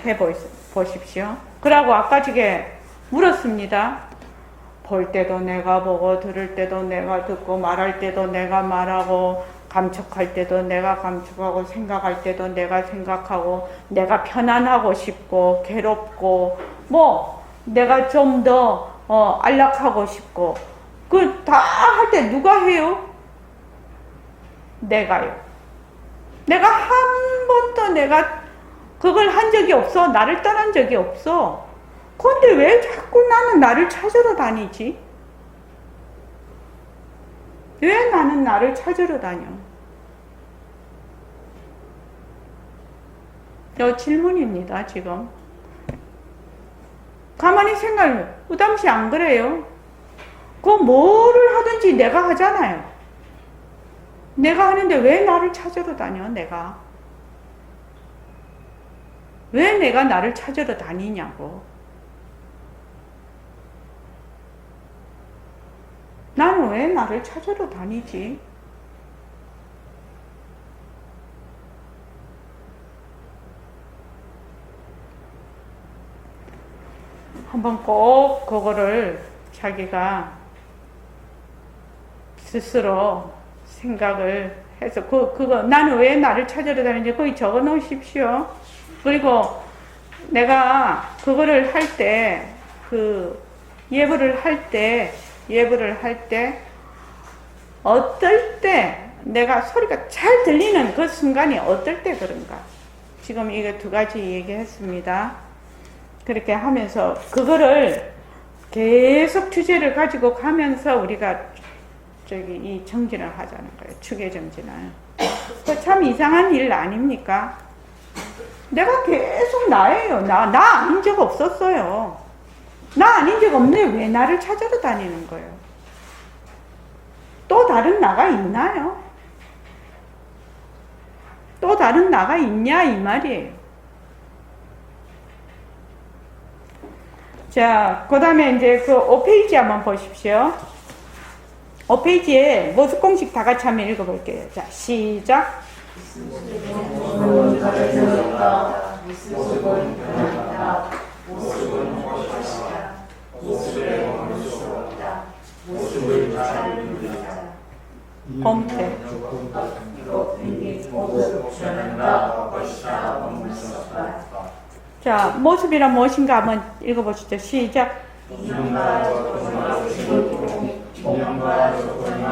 해보십시오. 그러고 아까 저게 물었습니다. 볼 때도 내가 보고 들을 때도 내가 듣고 말할 때도 내가 말하고 감촉할 때도 내가 감촉하고 생각할 때도 내가 생각하고 내가 편안하고 싶고 괴롭고 뭐 내가 좀 더 안락하고 싶고 그 다 할 때 누가 해요? 내가요. 내가 한 번도 내가 그걸 한 적이 없어. 나를 떠난 적이 없어. 근데 왜 자꾸 나는 나를 찾으러 다니지? 왜 나는 나를 찾으러 다녀? 이 질문입니다, 지금. 가만히 생각해. 우담씨 안 그래요? 그 뭐를 하든지 내가 하잖아요. 내가 하는데 왜 나를 찾으러 다녀, 내가? 왜 내가 나를 찾으러 다니냐고. 나는 왜 나를 찾으러 다니지? 한번 꼭 그거를 자기가 스스로 생각을 해서 그거 나는 왜 나를 찾으러 다니는지 거기 적어 놓으십시오. 그리고 내가 그거를 할 때, 예불을 할 때, 어떨 때 내가 소리가 잘 들리는 그 순간이 어떨 때 그런가. 지금 이거 두 가지 얘기했습니다. 그렇게 하면서 그거를 계속 주제를 가지고 가면서 우리가 이 정진을 하자는 거예요. 축의 정진을. 그 참 이상한 일 아닙니까? 내가 계속 나예요. 나 아닌 적 없었어요. 나 아닌 적 없는데 왜 나를 찾으러 다니는 거예요? 또 다른 나가 있나요? 또 다른 나가 있냐 이 말이에요. 자, 그 다음에 이제 그 5페이지 한번 보십시오. 5페이지에 모습 공식 다 같이 한번 읽어볼게요. 자, 시작. 모습은 가르쳐졌다. 모습은 변한다. 모습은 것이다. 모습에 머물 수 없다. 모습을 잘 누리자. 범태. 모습 변한다. 것이다. 머물 수 없다. 자, 모습이란 무엇인가 한번 읽어보시죠. 시작. 인연과 조건과 오시고 인연과 조건과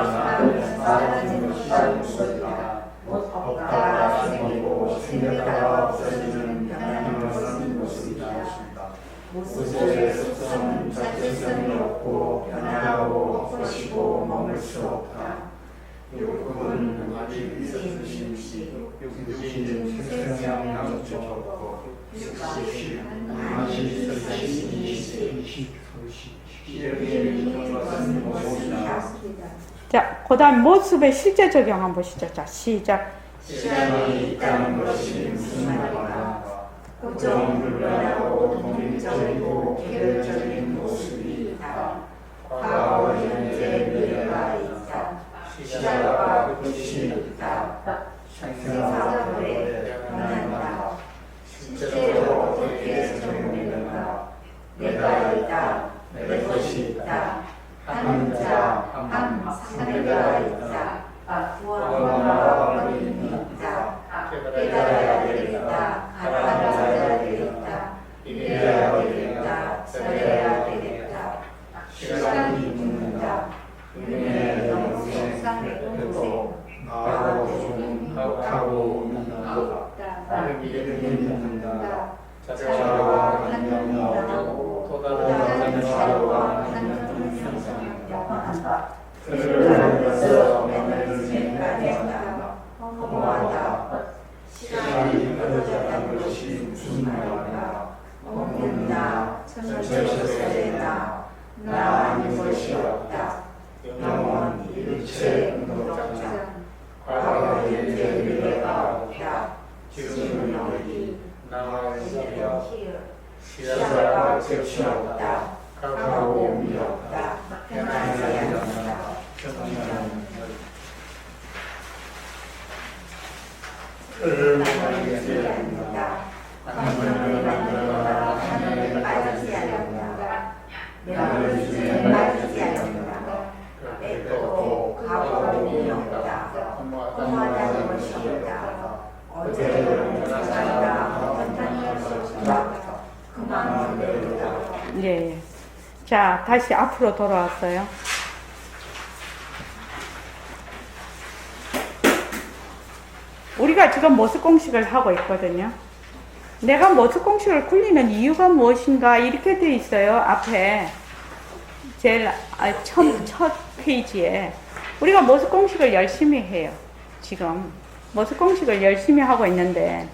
사라지는 것이다. 없다가 생기고 생겼다가 없어지는 변하는 것은 모습이다. 모습의 속성은 자체성이 없고 변화하고 없어지고 머물 수 없다. 육은 아직 있었듯이 육신은 생명 양쪽 없고 육신 아직 있었듯이 이런 것은 모습이다. 자, 그 다음 모습의 실제 적용 한번 보시죠. 자, 시작. 시간이 있다는 것이 무슨 말인가? 고정불변하고 독립적이고 개별적인 모습이 있다. 과거, 현재, 미래가 있다. 시작과 끝이 있다. 생사불에 변한다. 실제로 어떻게 적용되는가? 내가 있다. 내 것이 있다. 한 자, 한 상대가 있다. 구원과 원인이 있다. 깨달아야 되겠다. 알아야 되겠다. 이래야 되겠다. 저래야 되겠다. 시간이 묻는다. 은혜의 영생상의 공고 나하고 조금하고 있는다. 믿음이 묻는다. 자와 하나님이 나오고 또 다른 자와 하나님이 형성한다. 그를 만나서 만나는 생각한다. 허무하다. 시간이 떨어졌다는 것이 무슨 말인가? 없는다. 전처세다. 나 아닌 것이 없다. 영원 일체 운동장. 과거 현재 미래가 없다. 지금 여기 나와 있으며 시작과 끝이 없다. 가고 옴이 없다. 변하지 않는다. 그를 만나지 않는다. 하늘을 만들거나 하늘에 빠지지 않는다. 명을 빠지지 않는다. 또 가고 옴이 없다. 허무하다는 것이 없다. 어제를 변하다. 못하는 것이 없다. 그만 내려다. 예. 자, 다시 앞으로 돌아왔어요. 우리가 지금 모습 공식을 하고 있거든요. 내가 모습 공식을 굴리는 이유가 무엇인가 이렇게 돼 있어요. 앞에 제일 첫 페이지에 우리가 모습 공식을 열심히 해요. 지금 모습 공식을 열심히 하고 있는데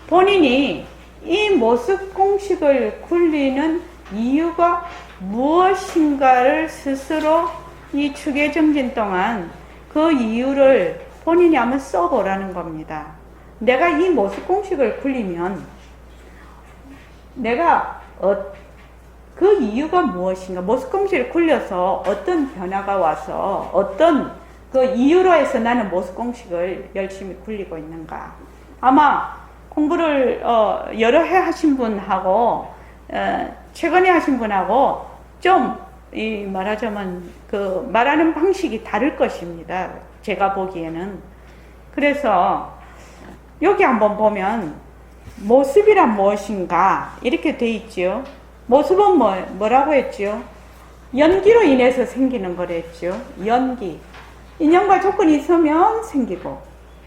본인이 이 모습 공식을 굴리는 이유가 무엇인가를 스스로 이 축의정진 동안 그 이유를 본인이 한번 써보라는 겁니다. 내가 이 모습 공식을 굴리면 내가 그 이유가 무엇인가, 모습 공식을 굴려서 어떤 변화가 와서 어떤 그 이유로 해서 나는 모습 공식을 열심히 굴리고 있는가. 아마 공부를 여러 해 하신 분하고 최근에 하신 분하고 좀 말하자면 그 말하는 방식이 다를 것입니다. 제가 보기에는. 그래서 여기 한번 보면 모습이란 무엇인가 이렇게 돼 있지요. 모습은 뭐라고 했지요? 연기로 인해서 생기는 거랬죠. 연기. 인연과 조건이 있으면 생기고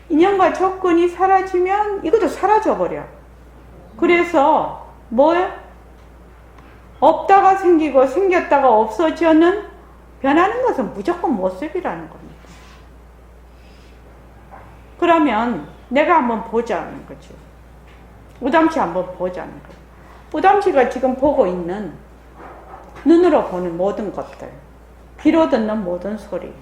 인연과 조건이 사라지면 이것도 사라져 버려. 그래서 없다가 생기고 생겼다가 없어지는 변하는 것은 무조건 모습이라는 겁니다. 그러면 내가 한번 보자는 거죠. 우담치 한번 보자는 거예요. 우담치가 지금 보고 있는 눈으로 보는 모든 것들, 귀로 듣는 모든 소리,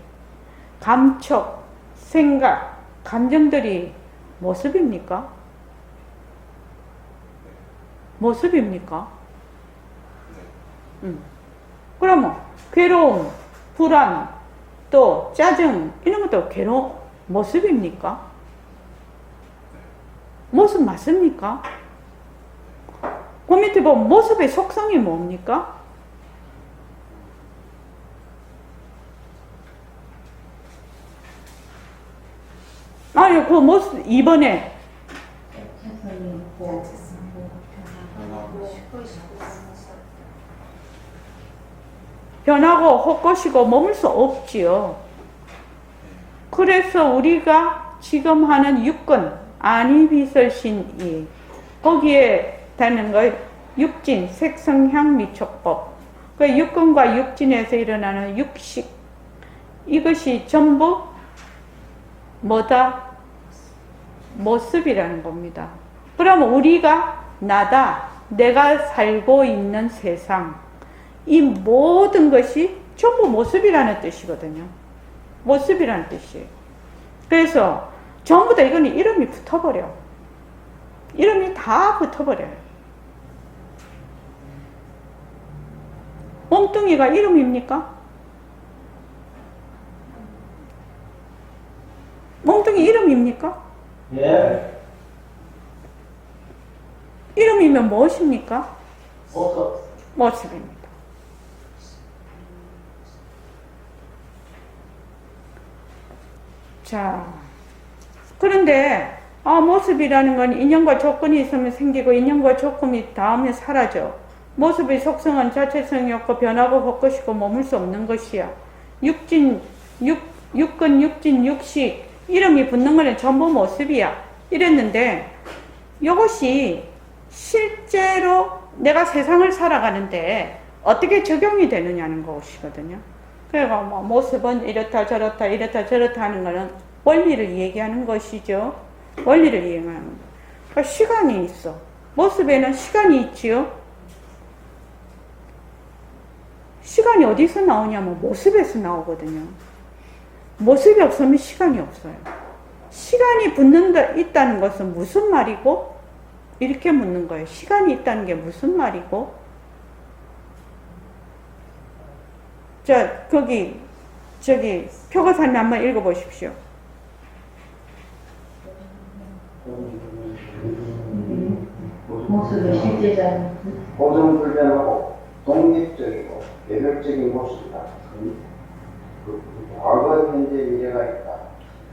감촉, 생각, 감정들이 모습입니까? 모습입니까? 그러면 괴로움, 불안, 또 짜증 이런 것도 모습입니까? 모습 맞습니까? 그 밑에 보면 모습의 속성이 뭡니까? 아니 그 모습 2번에 변하고 헛것이고 머물 수 없지요. 그래서 우리가 지금 하는 육근 안이비설신이 거기에 되는 거 육진, 색성향 미촉법. 그 육근과 육진에서 일어나는 육식 이것이 전부 뭐다? 모습이라는 겁니다. 그러면 우리가 나다, 내가 살고 있는 세상 이 모든 것이 전부 모습이라는 뜻이거든요. 모습이라는 뜻이에요. 그래서 전부 다 이거는 이름이 붙어버려. 이름이 다 붙어버려요. 몸뚱이가 이름입니까? 몸뚱이 이름입니까? 예. 이름이면 무엇입니까? 모습. 모습입니다. 자, 그런데 모습이라는 건 인연과 조건이 있으면 생기고 인연과 조건이 닿으면 사라져. 모습의 속성은 자체성이 없고 변하고 헛것이고 머물 수 없는 것이야. 육근, 육진, 육식 이름이 붙는 거는 전부 모습이야. 이랬는데 이것이 실제로 내가 세상을 살아가는데 어떻게 적용이 되느냐는 것이거든요. 그러니까 모습은 이렇다 저렇다 이렇다 저렇다 하는 거는 원리를 얘기하는 것이죠. 원리를 얘기하는 거. 그러니까 시간이 있어. 모습에는 시간이 있지요. 시간이 어디서 나오냐면 모습에서 나오거든요. 모습이 없으면 시간이 없어요. 시간이 있다는 것은 무슨 말이고? 이렇게 묻는 거예요. 시간이 있다는 게 무슨 말이고? 자, 표고사님 한번 읽어보십시오. 모습의 실제자는 고정불변하고 독립적이고 개별적인 모습이다. 과거, 현재, 미래가 있다.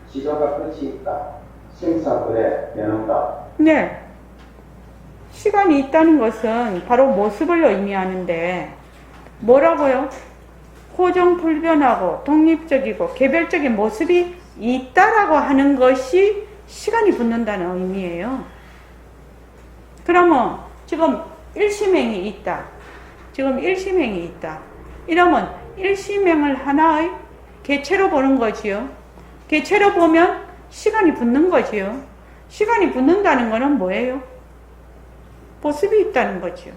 시조가 끝이 있다. 생사불에 변한다. 네. 시간이 있다는 것은 바로 모습을 의미하는데 뭐라고요? 고정불변하고 독립적이고 개별적인 모습이 있다라고 하는 것이 시간이 붙는다는 의미예요. 그러면 지금 일심행이 있다. 지금 일심행이 있다. 이러면 일심행을 하나의 개체로 보는 거지요. 개체로 보면 시간이 붙는 거지요. 시간이 붙는다는 것은 뭐예요? 모습이 있다는 거지요.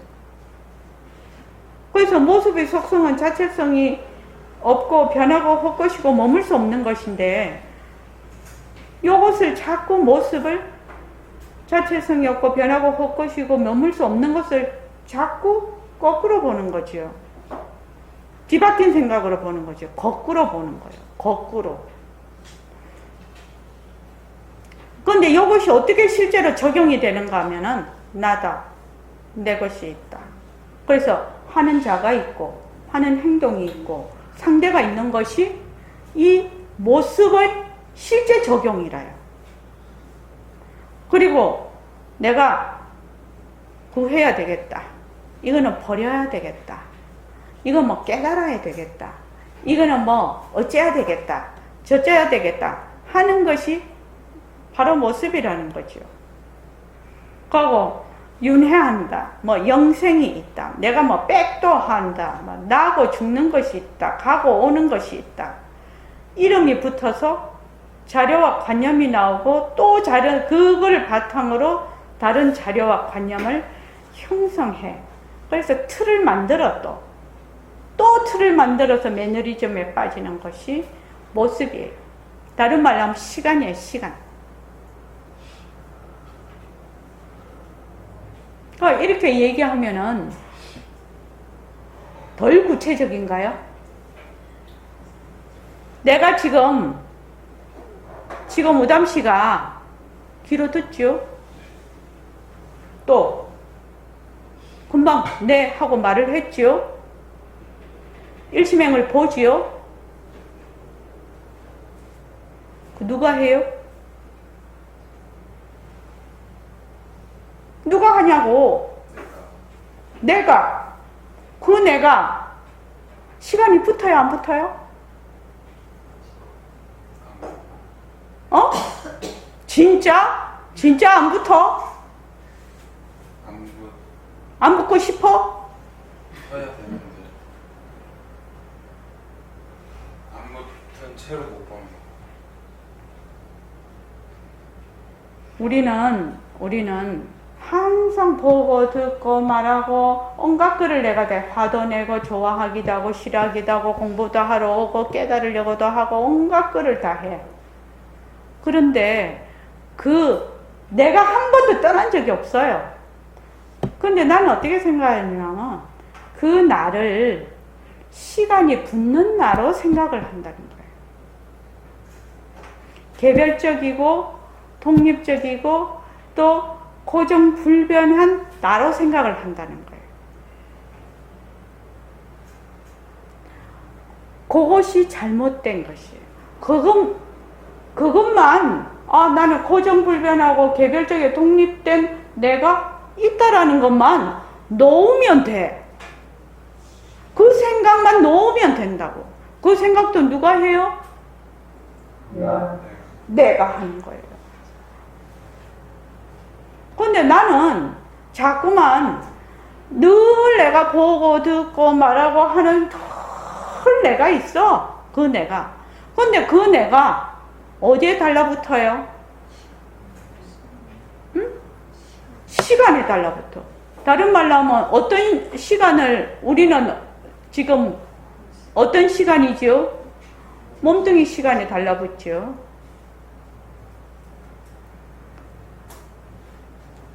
그래서 모습의 속성은 자체성이 없고 변하고 헛것이고 머물 수 없는 것인데 이것을 자꾸 모습을 자체성이 없고 변하고 헛것이고 머물 수 없는 것을 자꾸 거꾸로 보는 거지요. 뒤바뀐 생각으로 보는 거죠. 거꾸로 보는 거예요. 거꾸로. 그런데 이것이 어떻게 실제로 적용이 되는가 하면은 나다. 내 것이 있다. 그래서 하는 자가 있고 하는 행동이 있고 상대가 있는 것이 이 모습의 실제 적용이라요. 그리고 내가 구해야 되겠다. 이거는 버려야 되겠다. 이거 뭐 깨달아야 되겠다. 이거는 뭐 어째야 되겠다. 저째야 되겠다. 하는 것이 바로 모습이라는 거죠. 그리고 윤회한다. 뭐 영생이 있다. 내가 뭐 백도한다. 뭐 나고 죽는 것이 있다. 가고 오는 것이 있다. 이름이 붙어서 자료와 관념이 나오고 또 그걸 바탕으로 다른 자료와 관념을 형성해. 그래서 틀을 만들어 또 틀을 만들어서 매너리즘에 빠지는 것이 모습이에요. 다른 말로 하면 시간이에요. 시간. 이렇게 얘기하면은 덜 구체적인가요? 내가 지금 우담씨가 귀로 듣죠? 또 금방 네 하고 말을 했죠? 일심행을 보지요? 누가 해요? 누가 하냐고? 내가. 그 내가 시간이 붙어요, 안 붙어요? 어? 진짜? 진짜 안 붙어? 안 붙고 싶어? 붙어야 되는데 안 붙은 채로 못 보는 우리는 항상 보고 듣고 말하고 온갖 글을 내가 다 화도 내고 좋아하기도 하고 싫어하기도 하고 공부도 하러 오고 깨달으려고도 하고 온갖 글을 다 해. 그런데 내가 한 번도 떠난 적이 없어요. 근데 나는 어떻게 생각하냐면 그 나를 시간이 붙는 나로 생각을 한다는 거예요. 개별적이고 독립적이고 또 고정불변한 나로 생각을 한다는 거예요. 그것이 잘못된 것이에요. 그것만 나는 고정불변하고 개별적이고 독립된 내가 있다라는 것만 놓으면 돼. 그 생각만 놓으면 된다고. 그 생각도 누가 해요? 내가 하는 거예요. 근데 나는 자꾸만 늘 내가 보고 듣고 말하고 하는 늘 내가 있어. 그 내가. 근데 그 내가 어디에 달라붙어요? 응? 시간에 달라붙어. 다른 말로 하면 어떤 시간을 우리는 지금 어떤 시간이죠? 몸뚱이 시간에 달라붙죠.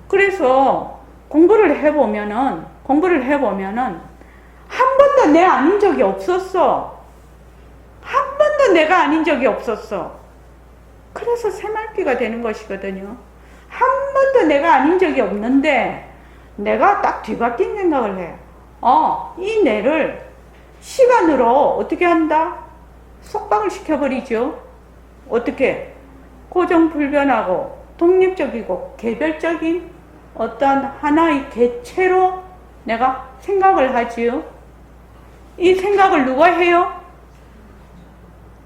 그래서 공부를 해보면은 한 번도 내 아닌 적이 없었어. 한 번도 내가 아닌 적이 없었어. 그래서 새말귀가 되는 것이거든요. 한 번도 내가 아닌 적이 없는데 내가 딱 뒤바뀐 생각을 해. 이 뇌를 시간으로 어떻게 한다? 속박을 시켜버리죠. 어떻게? 고정불변하고 독립적이고 개별적인 어떤 하나의 개체로 내가 생각을 하지요. 이 생각을 누가 해요?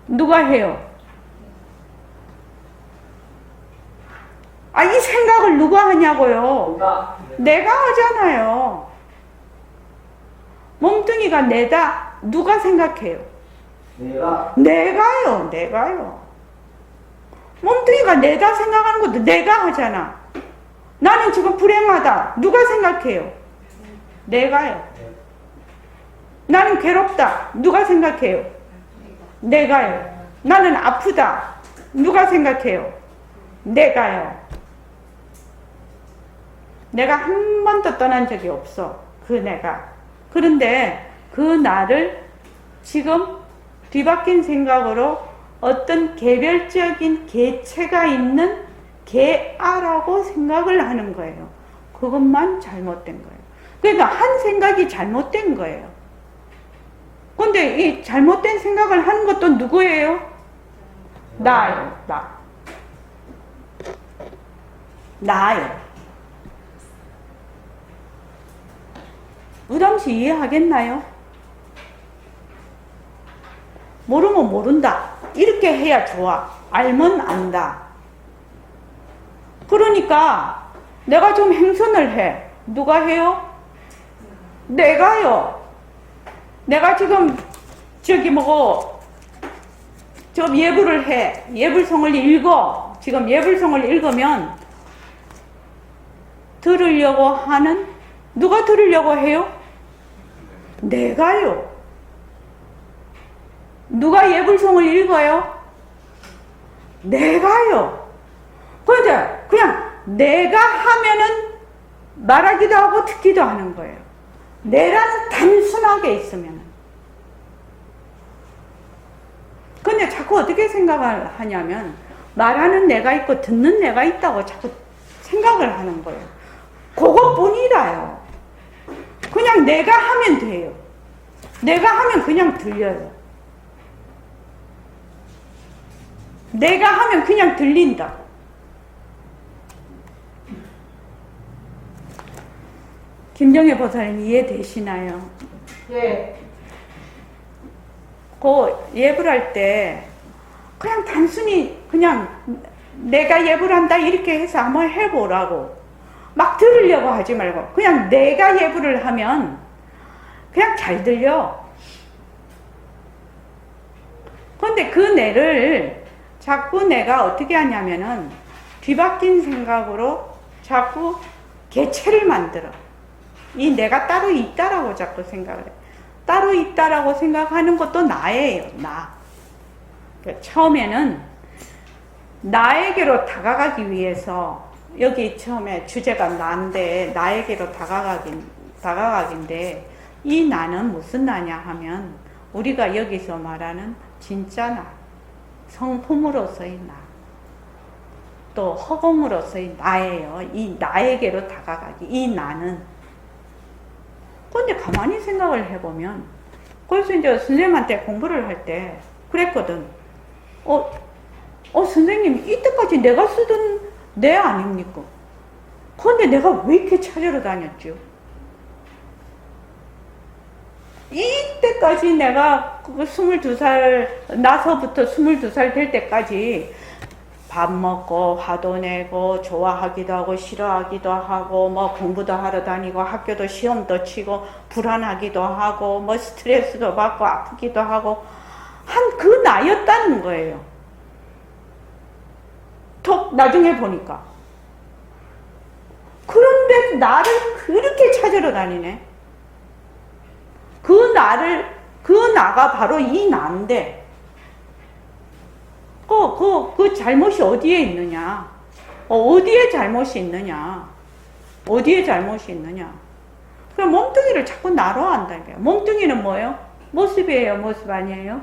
누가 해요? 이 생각을 누가 하냐고요? 내가 하잖아요. 몸뚱이가 내다. 누가 생각해요? 내가요. 몸뚱이가 내다 생각하는 것도 내가 하잖아. 나는 지금 불행하다. 누가 생각해요? 내가요. 나는 괴롭다. 누가 생각해요? 내가요. 나는 아프다. 누가 생각해요? 내가요. 내가 한 번도 떠난 적이 없어. 그 내가. 그런데 그 나를 지금 뒤바뀐 생각으로 어떤 개별적인 개체가 있는 개아라고 생각을 하는 거예요. 그것만 잘못된 거예요. 그러니까 한 생각이 잘못된 거예요. 근데 이 잘못된 생각을 하는 것도 누구예요? 나예요. 나예요. 부담시 이해하겠나요? 모르면 모른다. 이렇게 해야 좋아. 알면 안다. 그러니까 내가 좀 행선을 해. 누가 해요? 내가요. 내가 지금 저 예불을 해. 예불성을 읽어. 지금 예불성을 읽으면 들으려고 하는, 누가 들으려고 해요? 내가요. 누가 예불성을 읽어요? 내가요. 그런데 그냥 내가 하면은 말하기도 하고 듣기도 하는 거예요. 내라는 단순하게 있으면. 근데 자꾸 어떻게 생각을 하냐면 말하는 내가 있고 듣는 내가 있다고 자꾸 생각을 하는 거예요. 그것뿐이라요. 그냥 내가 하면 돼요. 내가 하면 그냥 들려요. 내가 하면 그냥 들린다. 김정혜 보살님 이해되시나요? 예. 그 예불할 때 그냥 단순히 그냥 내가 예불한다 이렇게 해서 한번 해보라고 막 들으려고 하지 말고 그냥 내가 예불을 하면 그냥 잘 들려. 근데 그 뇌를 자꾸 내가 어떻게 하냐면은 뒤바뀐 생각으로 자꾸 개체를 만들어. 이 내가 따로 있다라고 자꾸 생각을 해. 따로 있다라고 생각하는 것도 나예요. 나. 그러니까 처음에는 나에게로 다가가기 위해서 여기 처음에 주제가 나인데 나에게로 다가가기인데 이 나는 무슨 나냐 하면 우리가 여기서 말하는 진짜 나, 성품으로서의 나, 또 허공으로서의 나예요. 이 나에게로 다가가기. 이 나는. 근데 가만히 생각을 해보면 그래서 이제 선생님한테 공부를 할 때 그랬거든. 선생님 이때까지 내가 쓰던 내 아닙니까? 근데 내가 왜 이렇게 찾으러 다녔죠? 이때까지 내가 22살 나서부터 22살 될 때까지 밥 먹고 화도 내고 좋아하기도 하고 싫어하기도 하고 뭐 공부도 하러 다니고 학교도 시험도 치고 불안하기도 하고 뭐 스트레스도 받고 아프기도 하고 한 그 나였다는 거예요. 톡 나중에 보니까. 그런데 나를 그렇게 찾으러 다니네. 그 나가 바로 이 나인데 그 잘못이 어디에 있느냐? 어디에 잘못이 있느냐? 어디에 잘못이 있느냐? 그럼 몸뚱이를 자꾸 나로 한다는 거예요. 몸뚱이는 뭐예요? 모습이에요? 모습 아니에요?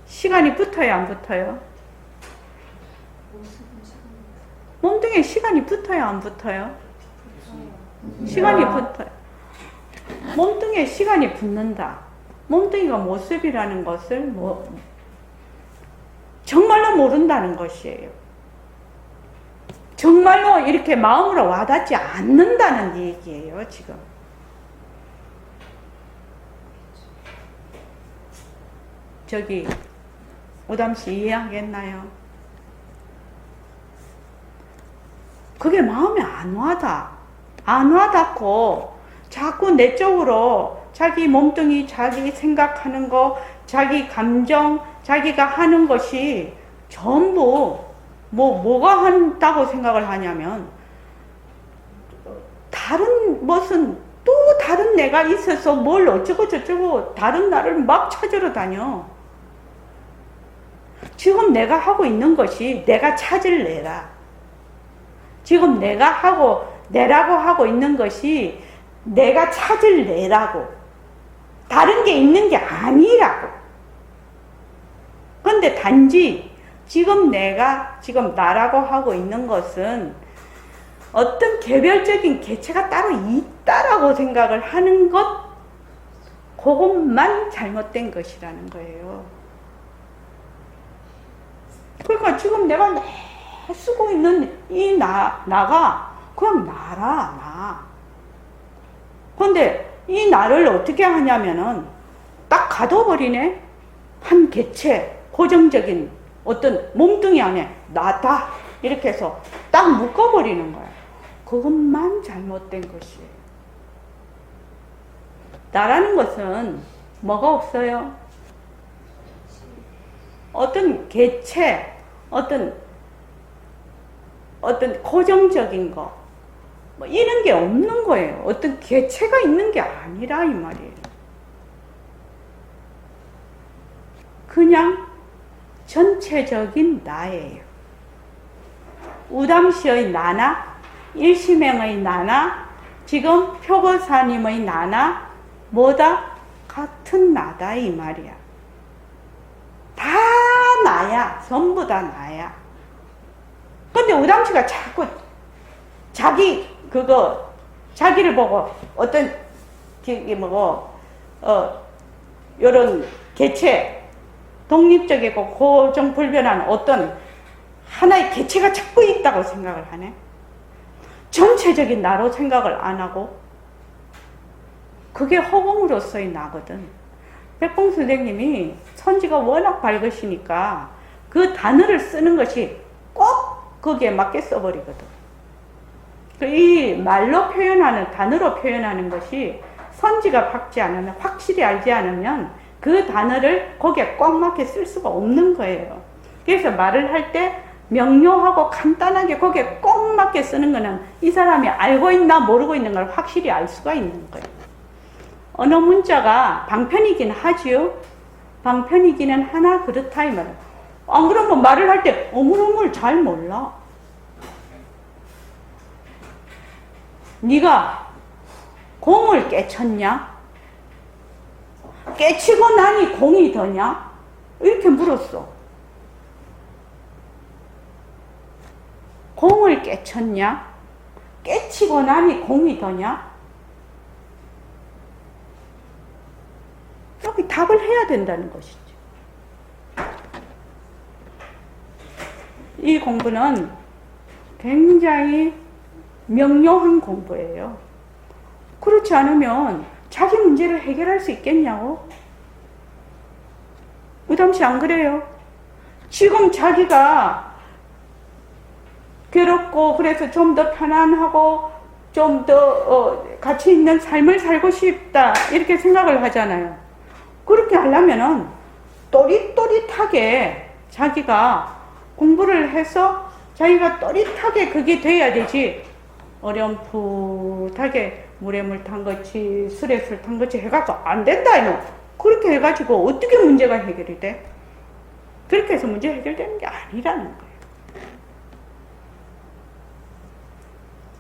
시간이 붙어요? 안 붙어요? 몸뚱이에 시간이 붙어요? 안 붙어요? 시간이 붙어요. 몸뚱이에 시간이 붙는다. 몸뚱이가 모습이라는 것을 정말로 모른다는 것이에요. 정말로 이렇게 마음으로 와닿지 않는다는 얘기예요, 지금. 저기, 오담씨 이해하겠나요? 그게 마음에 안 와닿고, 자꾸 내 쪽으로 자기 몸뚱이, 자기 생각하는 거, 자기 감정, 자기가 하는 것이 전부 뭐가 한다고 생각을 하냐면 다른 무슨 또 다른 내가 있어서 뭘 어쩌고 저쩌고 다른 나를 막 찾으러 다녀. 지금 내가 하고 있는 것이 내가 찾을 내라. 지금 내라고 하고 있는 것이 내가 찾을 내라고. 다른 게 있는 게 아니라고. 근데 단지 지금 나라고 하고 있는 것은 어떤 개별적인 개체가 따로 있다라고 생각을 하는 것, 그것만 잘못된 것이라는 거예요. 그러니까 지금 내가 쓰고 있는 이 나가 그냥 나라, 나. 근데 이 나를 어떻게 하냐면은 딱 가둬버리네. 한 개체, 고정적인 어떤 몸뚱이 안에 나다. 이렇게 해서 딱 묶어버리는 거야. 그것만 잘못된 것이에요. 나라는 것은 뭐가 없어요? 어떤 개체, 어떤 고정적인 거, 뭐 이런 게 없는 거예요. 어떤 개체가 있는 게 아니라 이 말이에요. 그냥 전체적인 나예요. 우담시의 나나, 일심행의 나나, 지금 표거사님의 나나, 뭐다? 같은 나다 이 말이야. 다 나야. 전부 다 나야. 근데 우담씨가 자꾸 자기를 보고 어떤 요런 개체, 독립적이고 고정불변한 어떤 하나의 개체가 자꾸 있다고 생각을 하네. 전체적인 나로 생각을 안 하고, 그게 허공으로서의 나거든. 백봉 선생님이 선지가 워낙 밝으시니까 그 단어를 쓰는 것이 꼭 거기에 맞게 써버리거든. 이 말로 표현하는, 단어로 표현하는 것이 선지가 밝지 않으면, 확실히 알지 않으면 그 단어를 거기에 꼭 맞게 쓸 수가 없는 거예요. 그래서 말을 할 때 명료하고 간단하게 거기에 꼭 맞게 쓰는 거는 이 사람이 알고 있나 모르고 있는 걸 확실히 알 수가 있는 거예요. 언어 문자가 방편이긴 하지요. 방편이기는 하나 그렇다 이 말이에요. 안 그러면 말을 할 때 어물어물 잘 몰라. 네가 공을 깨쳤냐? 깨치고 나니 공이 더냐? 이렇게 물었어. 공을 깨쳤냐? 깨치고 나니 공이 더냐? 여기 답을 해야 된다는 것이지. 이 공부는 굉장히 명료한 공부예요. 그렇지 않으면 자기 문제를 해결할 수 있겠냐고? 의담씨 안 그래요? 지금 자기가 괴롭고 그래서 좀 더 편안하고 좀 더 가치 있는 삶을 살고 싶다 이렇게 생각을 하잖아요. 그렇게 하려면은 또릿또릿하게 자기가 공부를 해서 자기가 또릿하게 그게 돼야 되지. 어렴풋하게 물에 물 탄것이 술에 술 탄것이 해가지고 안 된다 이놈. 그렇게 해가지고 어떻게 문제가 해결이 돼? 그렇게 해서 문제 해결되는 게 아니라는 거예요.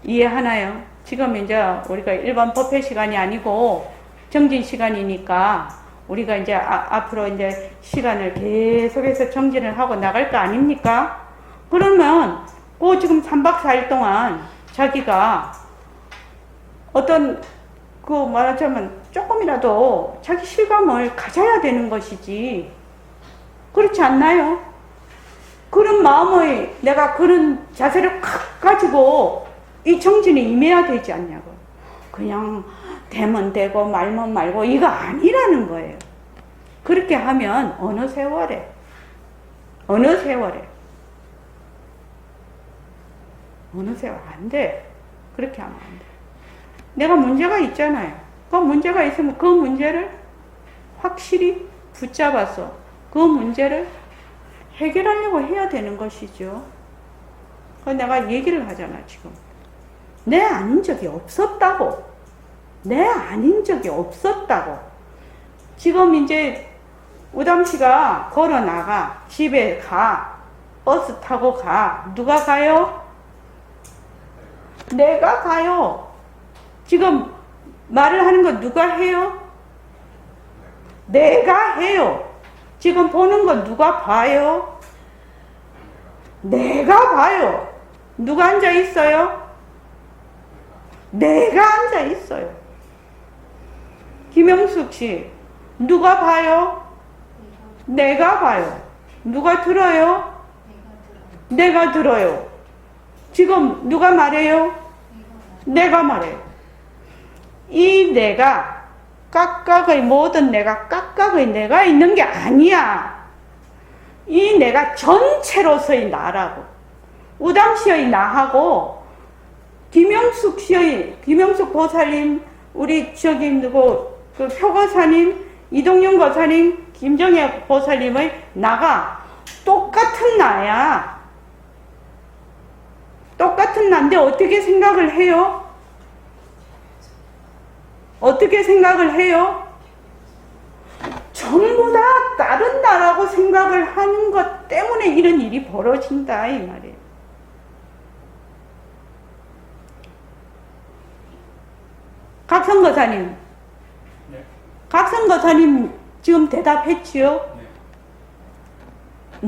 이해하나요? 지금 이제 우리가 일반 법회 시간이 아니고 정진 시간이니까 우리가 이제 앞으로 이제 시간을 계속해서 정진을 하고 나갈 거 아닙니까? 그러면 그 지금 3박 4일 동안 자기가 어떤 말하자면 조금이라도 자기 실감을 가져야 되는 것이지. 그렇지 않나요? 그런 마음의 내가 그런 자세를 확 가지고 이 정진에 임해야 되지 않냐고. 그냥 되면 되고 말면 말고 이거 아니라는 거예요. 그렇게 하면 어느 세월에 안 돼. 그렇게 하면 안 돼. 내가 문제가 있잖아요. 그 문제가 있으면 그 문제를 확실히 붙잡아서 그 문제를 해결하려고 해야 되는 것이죠. 내가 얘기를 하잖아 지금. 내 아닌 적이 없었다고. 지금 이제 우담씨가 걸어 나가, 집에 가, 버스 타고 가. 누가 가요? 내가 가요. 지금 말을 하는 거 누가 해요? 내가 해요. 지금 보는 거 누가 봐요? 내가 봐요. 누가 앉아 있어요? 내가 앉아 있어요. 김영숙 씨, 누가 봐요? 내가 봐요. 누가 들어요? 내가 들어요. 지금 누가 말해요? 내가 말해요. 이 내가 각각의 모든 내가 각각의 내가 있는 게 아니야. 이 내가 전체로서의 나라고. 우담시의 나하고 김영숙 보살님, 우리 저기 누구 그 표거사님, 이동영 거사님, 김정혜 보살님의 나가 똑같은 나야. 똑같은 나인데 어떻게 생각을 해요? 어떻게 생각을 해요? 전부 다 다른 나라고 생각을 하는 것 때문에 이런 일이 벌어진다 이 말이에요. 각성거사님, 네. 각성거사님 지금 대답했지요? 네.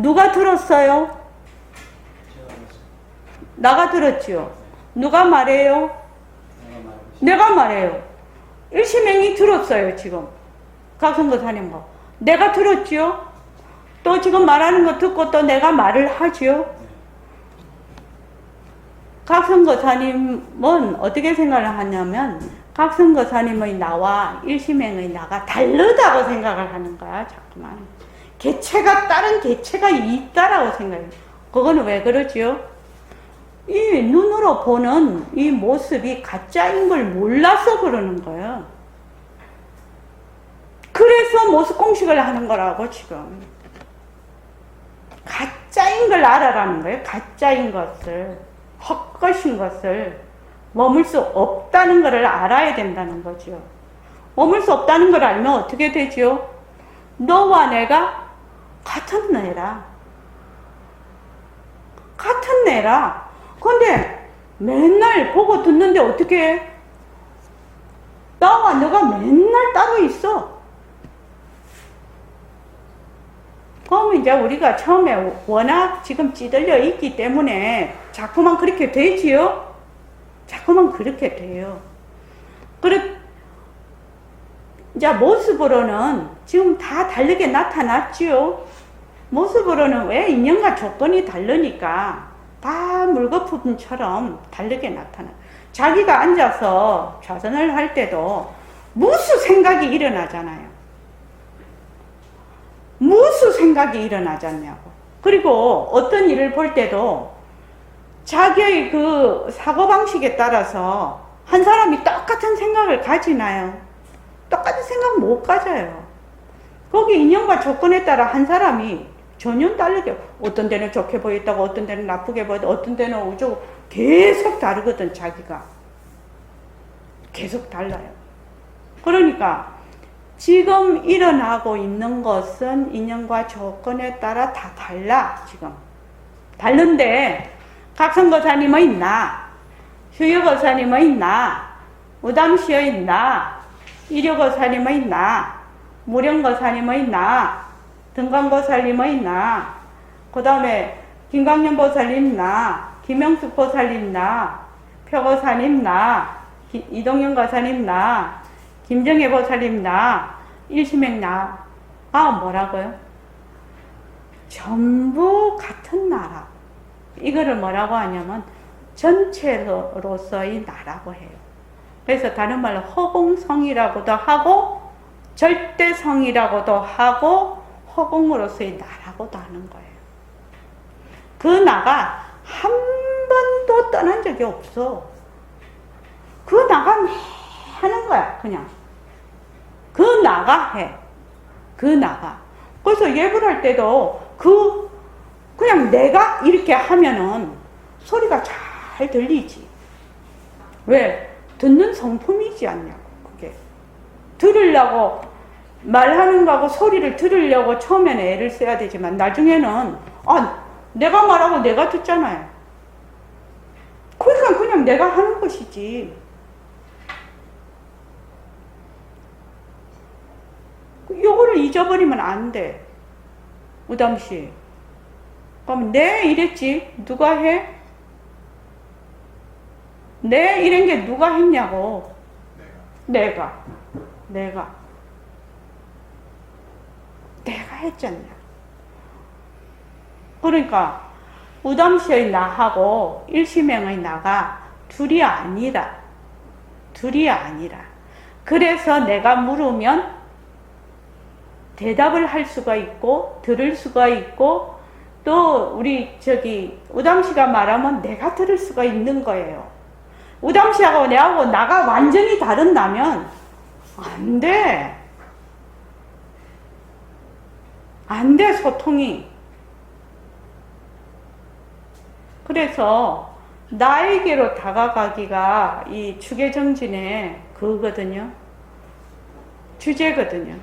누가 들었어요? 제가 말씀. 나가 들었지요? 누가 말해요? 내가 말하고 내가 말해요. 일시맹이 들었어요 지금. 각성거사님 거. 내가 들었지요? 또 지금 말하는 거 듣고 또 내가 말을 하지요? 각성거사님은 어떻게 생각을 하냐면 각성거사님의 나와 일시맹의 나가 다르다고 생각을 하는 거야. 자꾸만 개체가 다른 개체가 있다라고 생각해요. 그거는 왜 그러지요? 이 눈으로 보는 이 모습이 가짜인 걸 몰라서 그러는 거예요. 그래서 모습 공식을 하는 거라고 지금. 가짜인 걸 알아라는 거예요. 가짜인 것을, 헛것인 것을 머물 수 없다는 것을 알아야 된다는 거죠. 머물 수 없다는 걸 알면 어떻게 되지요? 너와 내가 같은 애라. 같은 애라. 근데 맨날 보고 듣는데 어떻게 해? 나와 너가 맨날 따로 있어. 그러면 이제 우리가 처음에 워낙 지금 찌들려 있기 때문에 자꾸만 그렇게 되지요? 자꾸만 그렇게 돼요. 이제 모습으로는 지금 다 다르게 나타났지요? 모습으로는 왜 인연과 조건이 다르니까 다 물거품처럼 다르게 나타나. 자기가 앉아서 좌선을 할 때도 무슨 생각이 일어나잖아요. 무슨 생각이 일어나잖냐고. 그리고 어떤 일을 볼 때도 자기의 그 사고방식에 따라서 한 사람이 똑같은 생각을 가지나요? 똑같은 생각 못 가져요. 거기 인연과 조건에 따라 한 사람이 전혀 다르게, 어떤 데는 좋게 보였다고, 어떤 데는 나쁘게 보였다고, 어떤 데는 어쩌고, 계속 다르거든, 자기가. 계속 달라요. 그러니까 지금 일어나고 있는 것은 인연과 조건에 따라 다 달라, 지금. 다른데, 각성거사님의 나, 휴여거사님의 나, 우담시의 나, 일요거사님의 나, 무령거사님의 나, 등광보살님의 나, 그 다음에 김광련보살님 나, 김영숙 보살님 나, 표거사님 나, 이동영 거사님 나, 김정혜 보살님 나, 일시맹 나. 아, 뭐라고요? 전부 같은 나라. 이거를 뭐라고 하냐면 전체로서의 나라고 해요. 그래서 다른 말로 허공성이라고도 하고 절대성이라고도 하고 허공으로서의 나라고도 하는 거예요. 그 나가 한 번도 떠난 적이 없어. 그 나가 하는 거야, 그냥. 그 나가 해. 그 나가. 그래서 예불 할 때도 그냥 내가 이렇게 하면은 소리가 잘 들리지. 왜? 듣는 성품이지 않냐고, 그게. 들으려고, 말하는 거하고 소리를 들으려고 처음에는 애를 써야 되지만 나중에는, 내가 말하고 내가 듣잖아요. 그러니까 그냥 내가 하는 것이지. 요거를 잊어버리면 안 돼. 우담씨. 그럼 내 이랬지. 누가 해? 내 이런 게 누가 했냐고. 내가 했잖냐. 그러니까 우담시의 나하고 일시맹의 나가 둘이 아니라 그래서 내가 물으면 대답을 할 수가 있고 들을 수가 있고 또 우리 우담씨가 말하면 내가 들을 수가 있는 거예요. 우담씨하고 내하고 나가 완전히 다른다면 안 돼. 안 돼, 소통이. 그래서 나에게로 다가가기가 이 축의정진의 그거거든요. 주제거든요.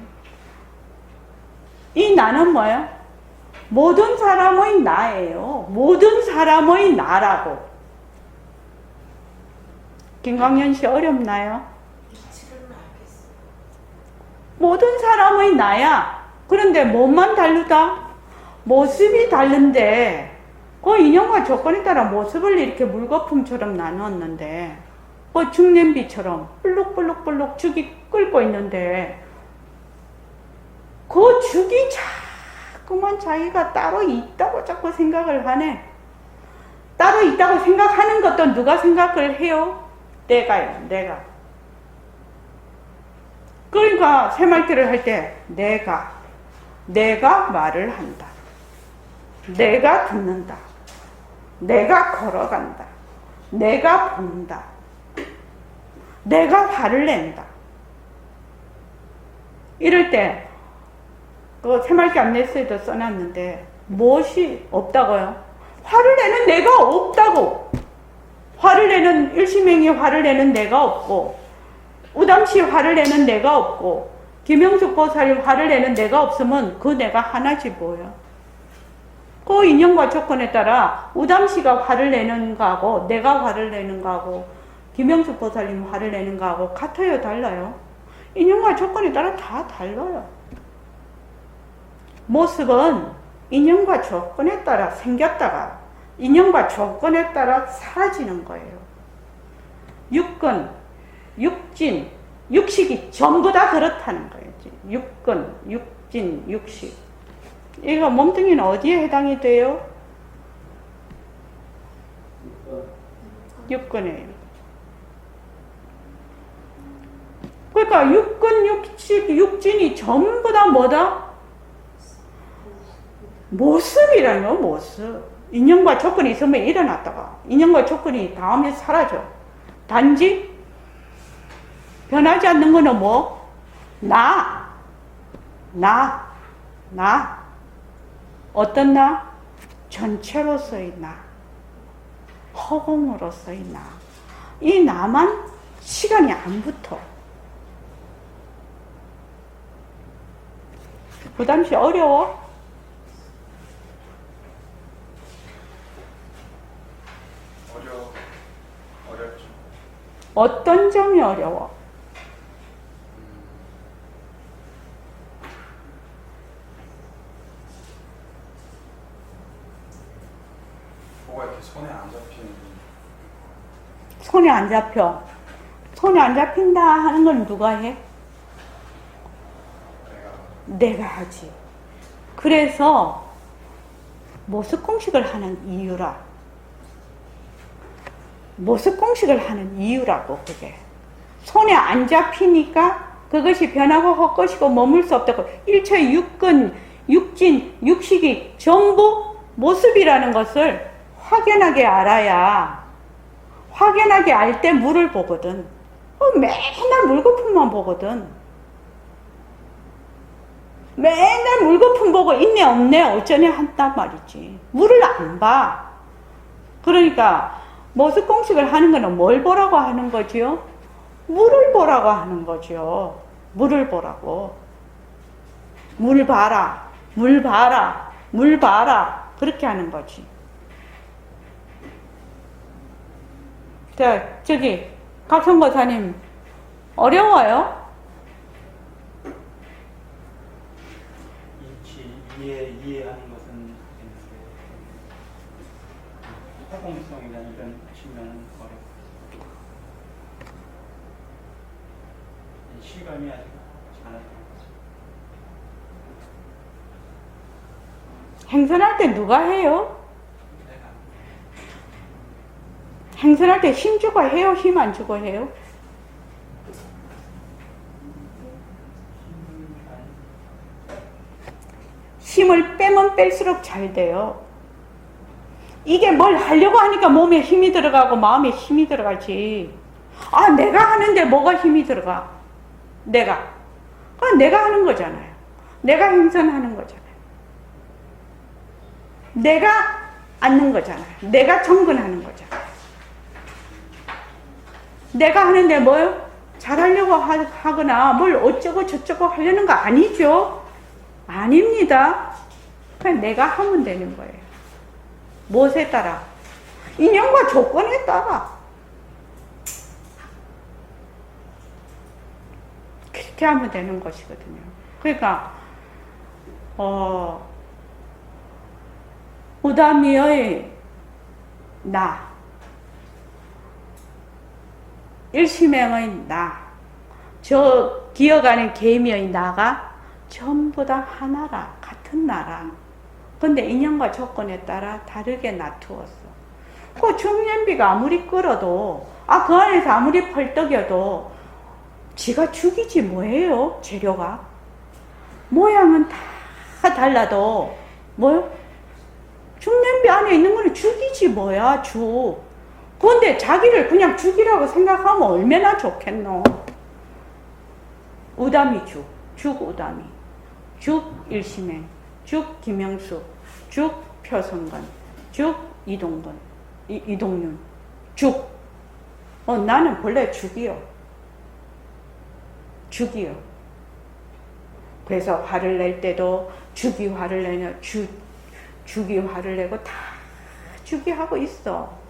이 나는 뭐예요? 모든 사람의 나예요. 모든 사람의 나라고. 김광현 씨 어렵나요? 이치를 알겠어. 모든 사람의 나야. 그런데 몸만 다르다? 모습이 다른데 그 인연과 조건에 따라 모습을 이렇게 물거품처럼 나눴는데 죽냄비처럼 불룩불룩불룩 죽이 끓고 있는데 그 죽이 자꾸만 자기가 따로 있다고 자꾸 생각을 하네. 따로 있다고 생각하는 것도 누가 생각을 해요? 내가요, 내가. 그러니까 새말귀를 할 때 내가 말을 한다. 내가 듣는다. 내가 걸어간다. 내가 본다. 내가 화를 낸다. 이럴 때 그 새말귀 안내서에도 써놨는데 무엇이 없다고요? 화를 내는 내가 없다고. 화를 내는 일시맹이 화를 내는 내가 없고 우담씨 화를 내는 내가 없고 김영숙 보살이 화를 내는 내가 없으면 그 내가 하나지 뭐야. 그 인연과 조건에 따라 우담씨가 화를 내는 거하고 내가 화를 내는 거하고 김영숙 보살님 화를 내는 거하고 같아요, 달라요? 인연과 조건에 따라 다 달라요. 모습은 인연과 조건에 따라 생겼다가 인연과 조건에 따라 사라지는 거예요. 육근, 육진, 육식이 전부 다 그렇다는 거예요. 육근, 육진, 육식. 이거 몸뚱이는 어디에 해당이 돼요? 육근이에요. 그러니까 육근, 육식, 육진이 전부 다 뭐다? 모습이라는 모습. 인연과 조건이 있으면 일어났다가 인연과 조건이 다음에 사라져. 단지 변하지 않는 거는 뭐? 나. 어떤 나? 전체로서의 나. 허공으로서의 나. 이 나만 시간이 안 붙어. 부담시 어려워? 어렵죠. 어떤 점이 어려워? 뭐가 이렇게 손에 안 잡히는. 손에 안 잡혀. 손에 안 잡힌다 하는 건 누가 해? 내가 하지. 그래서 모습 공식을 하는 이유라. 모습 공식을 하는 이유라고. 그게 손에 안 잡히니까 그것이 변하고 헛것이고 머물 수 없다고. 일체 육근, 육진, 육식이 전부 모습이라는 것을 확연하게 알아야, 확연하게 알 때 물을 보거든. 맨날 물거품만 보거든. 맨날 물거품 보고 있네 없네 어쩌네 한단 말이지. 물을 안 봐. 그러니까 모습 공식을 하는 거는 뭘 보라고 하는 거지요? 물을 보라고 하는 거죠. 물을 보라고. 물 봐라. 물 봐라. 물 봐라. 그렇게 하는 거지. 자, 저기 각성거사님 어려워요? 이해하는 것은 되는데 허공성이나 이런 측면은 어렵고 실감이 아직 안 왔던 거죠. 행선할 때 누가 해요? 내가 행선할 때 힘 주고 해요? 힘 안 주고 해요? 힘을 빼면 뺄수록 잘 돼요. 이게 뭘 하려고 하니까 몸에 힘이 들어가고 마음에 힘이 들어가지. 아, 내가 하는데 뭐가 힘이 들어가? 내가 하는 거잖아요. 내가 행선하는 거잖아요. 내가 앉는 거잖아요. 내가 정근하는 거잖아요. 내가 하는데 뭘 잘하려고 하거나 뭘 어쩌고 저쩌고 하려는 거 아니죠? 아닙니다. 그냥 내가 하면 되는 거예요. 무엇에 따라? 인연과 조건에 따라. 그렇게 하면 되는 것이거든요. 그러니까 무다미의 나, 일심행의 나, 저 기어가는 개미의 나가 전부 다 하나라, 같은 나라. 근데 인연과 조건에 따라 다르게 놔두었어. 그 중년비가 아무리 끌어도, 그 안에서 아무리 펄떡여도 지가 죽이지 뭐예요, 재료가. 모양은 다 달라도, 중년비 안에 있는 거는 죽이지 뭐야, 죽. 그런데 자기를 그냥 죽이라고 생각하면 얼마나 좋겠노. 우담이 죽 우담이, 죽 일심행, 죽 김영수, 죽 표성건, 죽 이동윤, 죽. 나는 본래 죽이요. 그래서 화를 낼 때도 죽이 화를 내냐, 죽이 화를 내고 다 죽이 하고 있어.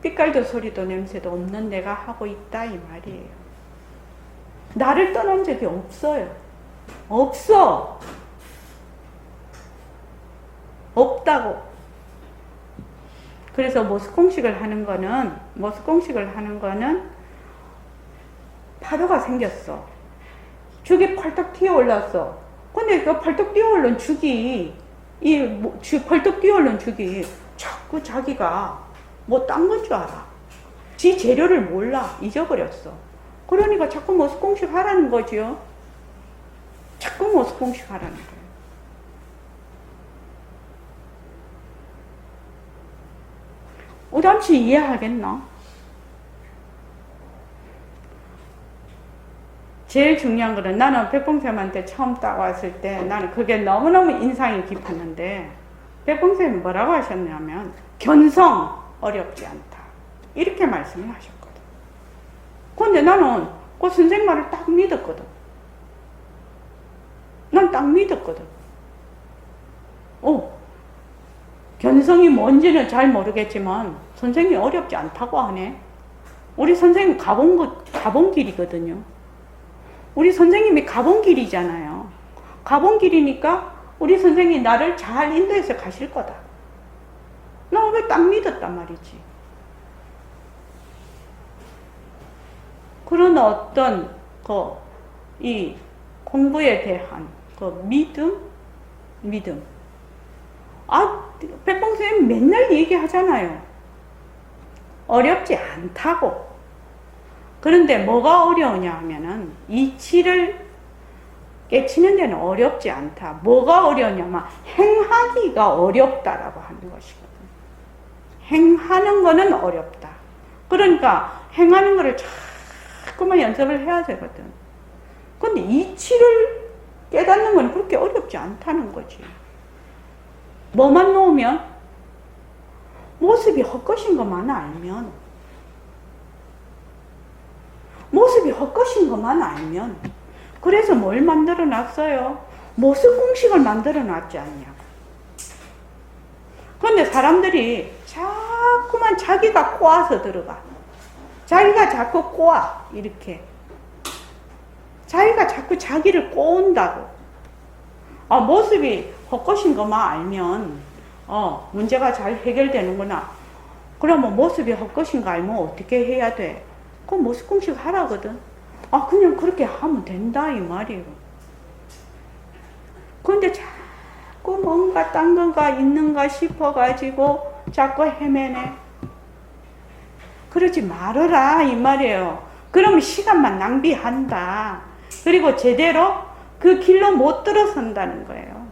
삐깔도 소리도 냄새도 없는 내가 하고 있다 이 말이에요. 나를 떠난 적이 없어요. 없어. 없다고. 그래서 모스공식을 하는 거는 파도가 생겼어. 죽이 펄떡 튀어올랐어. 근데 그 펄떡 뛰어오른 죽이, 펄떡 뛰어오른 죽이 자꾸 자기가 뭐 딴 건 줄 알아. 지 재료를 몰라. 잊어버렸어. 그러니까 자꾸 모습공식 하라는 거지요. 자꾸 모습공식 하라는 거예요. 우담씨 이해하겠나? 제일 중요한 거는 나는 백봉쌤한테 처음 딱 왔을 때 나는 그게 너무너무 인상이 깊었는데 백봉쌤이 뭐라고 하셨냐면 견성 어렵지 않다 이렇게 말씀을 하셨거든. 근데 나는 그 선생님 말을 딱 믿었거든. 난 딱 믿었거든. 견성이 뭔지는 잘 모르겠지만 선생님이 어렵지 않다고 하네. 우리 선생님 가본 길이거든요. 우리 선생님이 가본 길이잖아요. 가본 길이니까 우리 선생님이 나를 잘 인도해서 가실 거다. 나 왜 딱 믿었단 말이지. 그런 어떤 이 공부에 대한 믿음. 백봉선생님 맨날 얘기하잖아요. 어렵지 않다고. 그런데 뭐가 어려우냐 하면은 이치를 깨치는 데는 어렵지 않다. 뭐가 어려우냐면 행하기가 어렵다라고 하는 것이거든. 행하는 거는 어렵다. 그러니까 행하는 거를 자꾸만 연습을 해야 되거든. 근데 이치를 깨닫는 건 그렇게 어렵지 않다는 거지. 뭐만 놓으면 모습이 헛것인 것만 알면 그래서 뭘 만들어 놨어요? 모습 공식을 만들어 놨지 않냐고. 그런데 사람들이 자꾸만 자기가 꼬아서 들어가. 자기가 자꾸 꼬아 이렇게. 자기가 자꾸 자기를 꼬운다고. 모습이 헛것인 것만 알면 문제가 잘 해결되는구나. 그러면 모습이 헛것인 거 알면 어떻게 해야 돼? 그럼 모습 공식 하라거든. 그냥 그렇게 하면 된다 이 말이에요. 근데 자꾸 뭔가 딴 건가 있는가 싶어가지고 자꾸 헤매네. 그러지 말아라 이 말이에요. 그러면 시간만 낭비한다. 그리고 제대로 그 길로 못 들어선다는 거예요.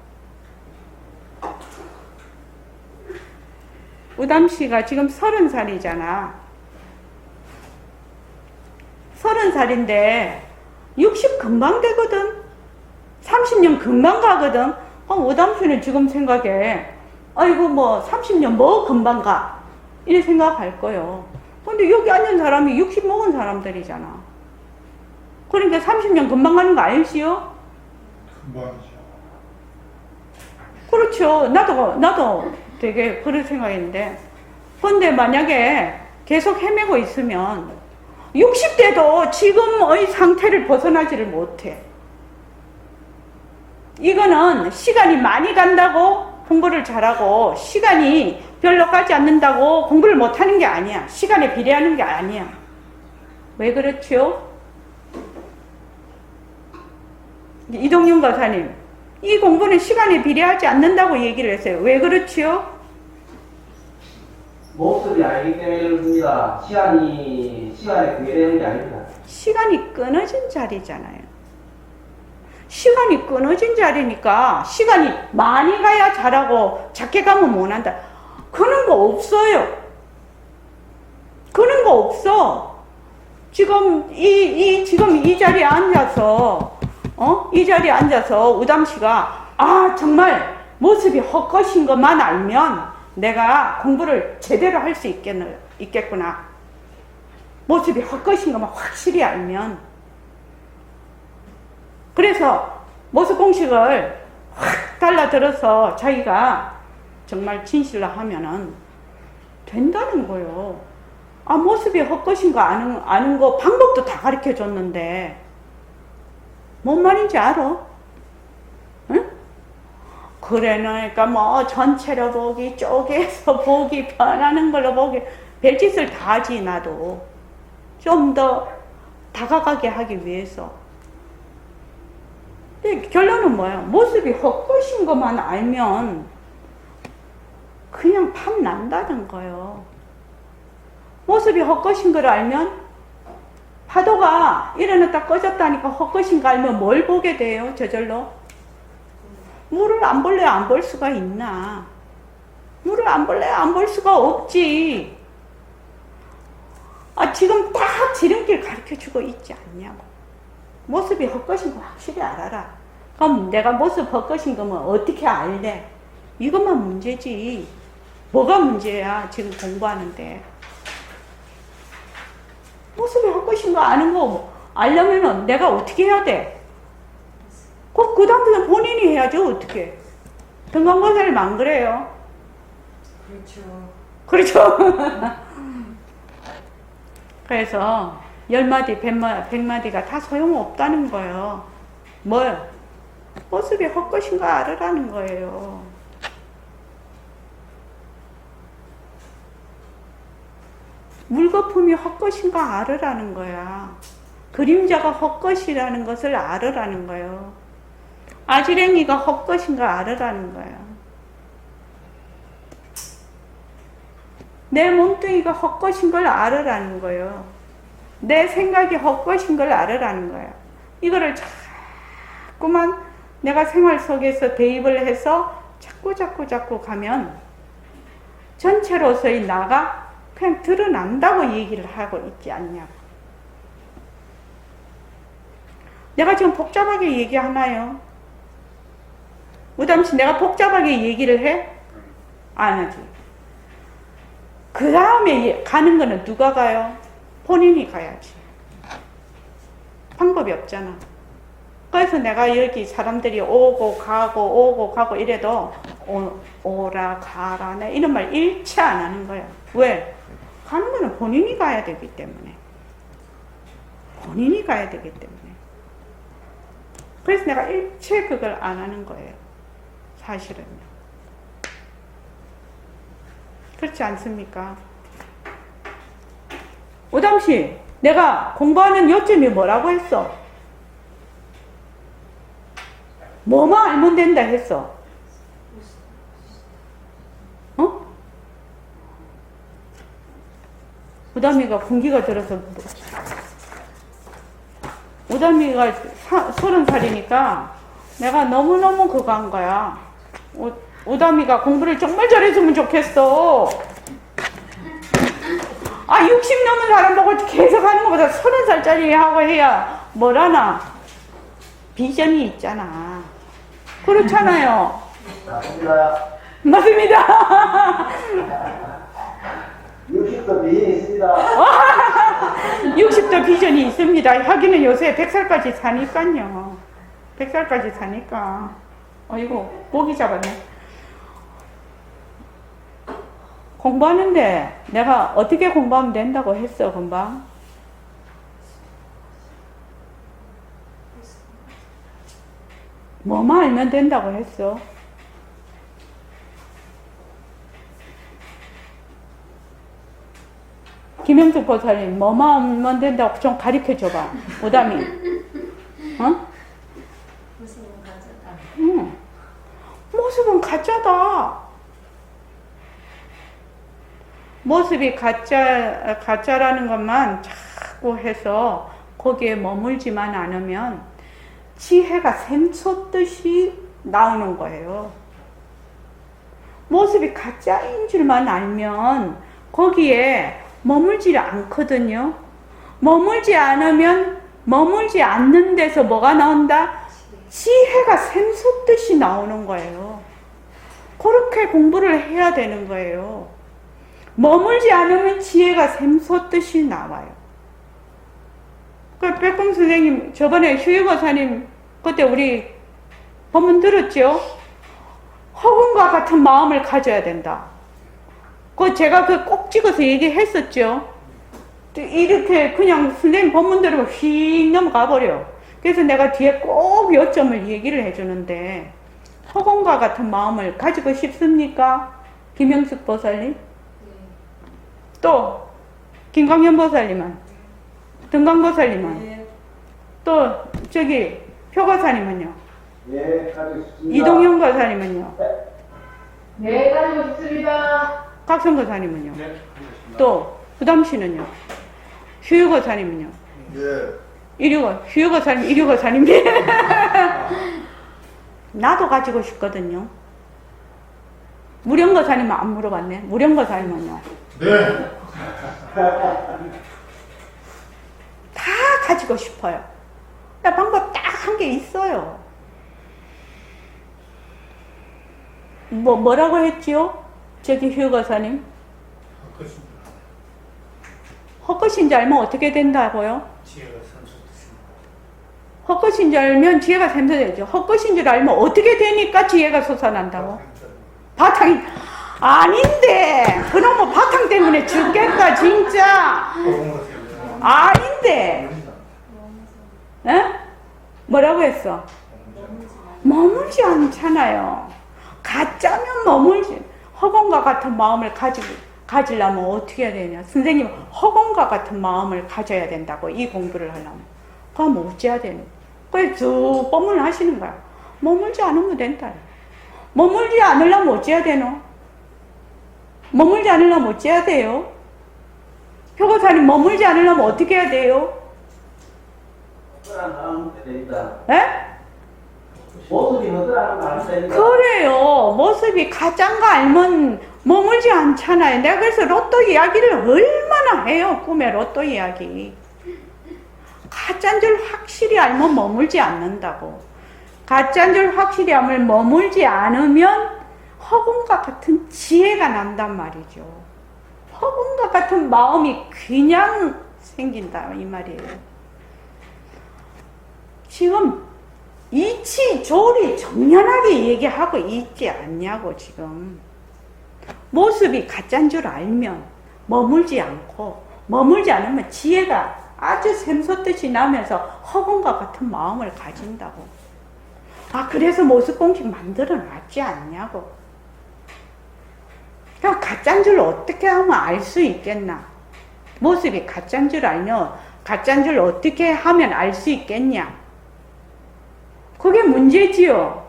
우담 씨가 지금 30살이잖아. 30살인데 60 금방 되거든. 30년 금방 가거든. 우담 씨는 지금 생각에 아이고 뭐 30년 뭐 금방 가. 이렇게 생각할 거예요. 근데 여기 앉은 사람이 60 먹은 사람들이잖아. 그러니까 30년 금방 가는 거 아니지요? 금방이죠. 그렇죠. 나도 되게 그런 생각인데. 근데 만약에 계속 헤매고 있으면 60대도 지금의 상태를 벗어나지를 못해. 이거는 시간이 많이 간다고 공부를 잘하고 시간이 별로 가지 않는다고 공부를 못하는 게 아니야. 시간에 비례하는 게 아니야. 왜 그렇죠? 이동윤 가사님, 이 공부는 시간에 비례하지 않는다고 얘기를 했어요. 왜 그렇지요? 모습이 아니기 때문에 그렇습니다. 시간에 비례되는 게 아닙니다. 시간이 끊어진 자리잖아요. 시간이 끊어진 자리니까 시간이 많이 가야 잘하고 작게 가면 못한다. 그런 거 없어요. 그런 거 없어. 지금 이 자리에 앉아서 이 자리에 앉아서 우담 씨가 정말 모습이 헛것인 것만 알면 내가 공부를 제대로 할 수 있겠구나. 모습이 헛것인 것만 확실히 알면. 그래서 모습 공식을 확 달라들어서 자기가 정말 진실로 하면은 된다는 거예요. 모습이 헛것인 거 아는 거 방법도 다 가르쳐 줬는데 뭔 말인지 알아? 응? 그러니까 뭐 전체로 보기, 쪼개서 보기, 변하는 걸로 보기, 별짓을 다 하지. 나도 좀 더 다가가게 하기 위해서. 근데 결론은 뭐예요? 모습이 헛것인 것만 알면 그냥 팝 난다는 거예요. 모습이 헛것인 걸 알면 파도가 일어났다 꺼졌다니까 헛것인 거 알면 뭘 보게 돼요? 저절로 물을 안 볼래 안 볼 수가 있나? 물을 안 볼래 안 볼 수가 없지. 지금 딱 지름길 가르쳐주고 있지 않냐고. 모습이 헛것인 거 확실히 알아라. 그럼 내가 모습 헛것인 거면 어떻게 알래? 이것만 문제지. 뭐가 문제야 지금 공부하는데. 모습이 헛것인 거 아는 거 알려면은 내가 어떻게 해야 돼? 그 다음부터 본인이 해야죠. 어떻게. 등간고사를 안 그래요. 그렇죠. 그래서 10마디, 100마디가 다 소용없다는 거예요. 뭘? 모습이 헛것인 거 알으라는 거예요. 물거품이 헛것인 거 알으라는 거야. 그림자가 헛것이라는 것을 알으라는 거예요. 아지랭이가 헛것인 거 알으라는 거야. 내 몸뚱이가 헛것인 걸 알으라는 거예요. 내 생각이 헛것인 걸 알으라는 거야. 이거를 자꾸만 내가 생활 속에서 대입을 해서 자꾸 가면 전체로서의 나가 그냥 드러난다고 얘기를 하고 있지 않냐고. 내가 지금 복잡하게 얘기하나요? 우담씨 내가 복잡하게 얘기를 해? 안 하지. 그 다음에 가는 거는 누가 가요? 본인이 가야지. 방법이 없잖아. 그래서 내가 여기 사람들이 오고 가고 이래도 오라 가라 이런 말 일체 안 하는 거야. 왜? 가는 거는 본인이 가야 되기 때문에. 본인이 가야 되기 때문에. 그래서 내가 일체 그걸 안 하는 거예요. 사실은요. 그렇지 않습니까? 우담씨, 내가 공부하는 요점이 뭐라고 했어? 뭐만 알면 된다 했어. 우담이가 공기가 들어서 우담이가 30살이니까 내가 너무너무 그거 한 거야. 오담이가 공부를 정말 잘했으면 좋겠어. 60 넘은 사람 보고 계속 하는 것보다 30살짜리 하고 해야 뭐라나 비전이 있잖아. 그렇잖아요. 맞습니다. 맞습니다. 60도 비전이 있습니다. 60도 비전이 있습니다. 하기는 요새 100살까지 사니까요. 100살까지 사니까. 어이구, 고기 잡았네. 공부하는데 내가 어떻게 공부하면 된다고 했어, 금방? 뭐만 알면 된다고 했어. 김영숙 보살님, 뭐만 알면 된다고 좀 가르쳐 줘봐. 오담이. 어? 모습은 가져다. 응. 모습은 가짜다. 모습이 가짜라는 것만 자꾸 해서 거기에 머물지만 않으면 지혜가 샘솟듯이 나오는 거예요. 모습이 가짜인 줄만 알면 거기에 머물지 않거든요. 머물지 않는 데서 뭐가 나온다? 지혜가 샘솟듯이 나오는 거예요. 그렇게 공부를 해야 되는 거예요. 머물지 않으면 지혜가 샘솟듯이 나와요. 그 백봉 선생님 저번에 휴유거사님 그때 우리 법문 들었죠? 허공과 같은 마음을 가져야 된다. 제가 꼭 찍어서 얘기했었죠. 이렇게 그냥 선생님 법문 들으면 휙 넘어가 버려. 그래서 내가 뒤에 꼭 요점을 얘기를 해주는데 허공과 같은 마음을 가지고 싶습니까? 김영숙 보살님? 또 김광현 보살님은? 등광보살님은? 또 저기 표거사님은요? 예, 가지고 싶습니다. 이동형 거사님은요? 네, 가지고 싶습니다. 각성거사님은요? 네, 알겠습니다. 또 부담씨는요? 휴유거사님은요? 예. 휴유거사님, 이류거사님. 나도 가지고 싶거든요. 무령거사님은 안 물어봤네. 무령거사님은요? 네. 다 가지고 싶어요. 방법 딱 한 게 있어요. 뭐라고 했지요? 저기 휴거사님? 헛것인 줄 알면 어떻게 된다고요? 지혜가 샘솟듯이. 헛것인 줄 알면 지혜가 샘솟아야죠. 헛것인 줄 알면 어떻게 되니까 지혜가 솟아난다고? 바탕이 아닌데 그놈의 바탕 때문에 죽겠다 진짜. 아닌데. 에? 뭐라고 했어? 머물지 않잖아요. 가짜면 머물지. 허공과 같은 마음을 가지려면 어떻게 해야 되냐? 선생님 허공과 같은 마음을 가져야 된다고. 이 공부를 하려면 그럼 어찌해야 되냐? 그래서 쭉 법문을 하시는 거야. 머물지 않으면 된다. 머물지 않으려면 어찌해야 되노? 머물지 않으려면 어찌해야 돼요? 표고사님 머물지 않으려면 어떻게 해야 돼요? 어떠한 됩니다. 에? 모습이 어떠한 거 알면 됩니다. 그래요. 모습이 가짠 거 알면 머물지 않잖아요. 내가 그래서 로또 이야기를 얼마나 해요. 꿈의 로또 이야기. 가짠 줄 확실히 알면 머물지 않는다고. 가짠 줄 확실히 알면 머물지 않으면 허공과 같은 지혜가 난단 말이죠. 허공과 같은 마음이 그냥 생긴다 이 말이에요. 지금 이치 조리 정연하게 얘기하고 있지 않냐고. 지금 모습이 가짜인 줄 알면 머물지 않고, 머물지 않으면 지혜가 아주 샘솟듯이 나면서 허공과 같은 마음을 가진다고. 그래서 모습 공식 만들어 놨지 않냐고. 그럼 가짜인 줄 어떻게 하면 알 수 있겠나? 모습이 가짜인 줄 알면 가짜인 줄 어떻게 하면 알 수 있겠냐? 그게 문제지요.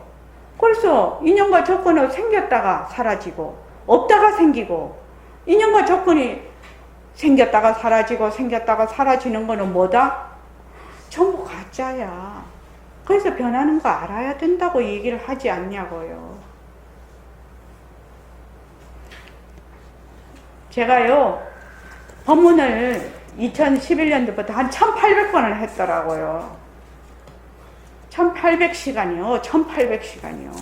그래서 인연과 조건은 생겼다가 사라지고 없다가 생기고, 인연과 조건이 생겼다가 사라지고 생겼다가 사라지는 거는 뭐다? 전부 가짜야. 그래서 변하는 거 알아야 된다고 얘기를 하지 않냐고요. 제가요, 법문을 2011년도부터 한 1800번을 했더라고요. 1800시간이요. 1800시간이요.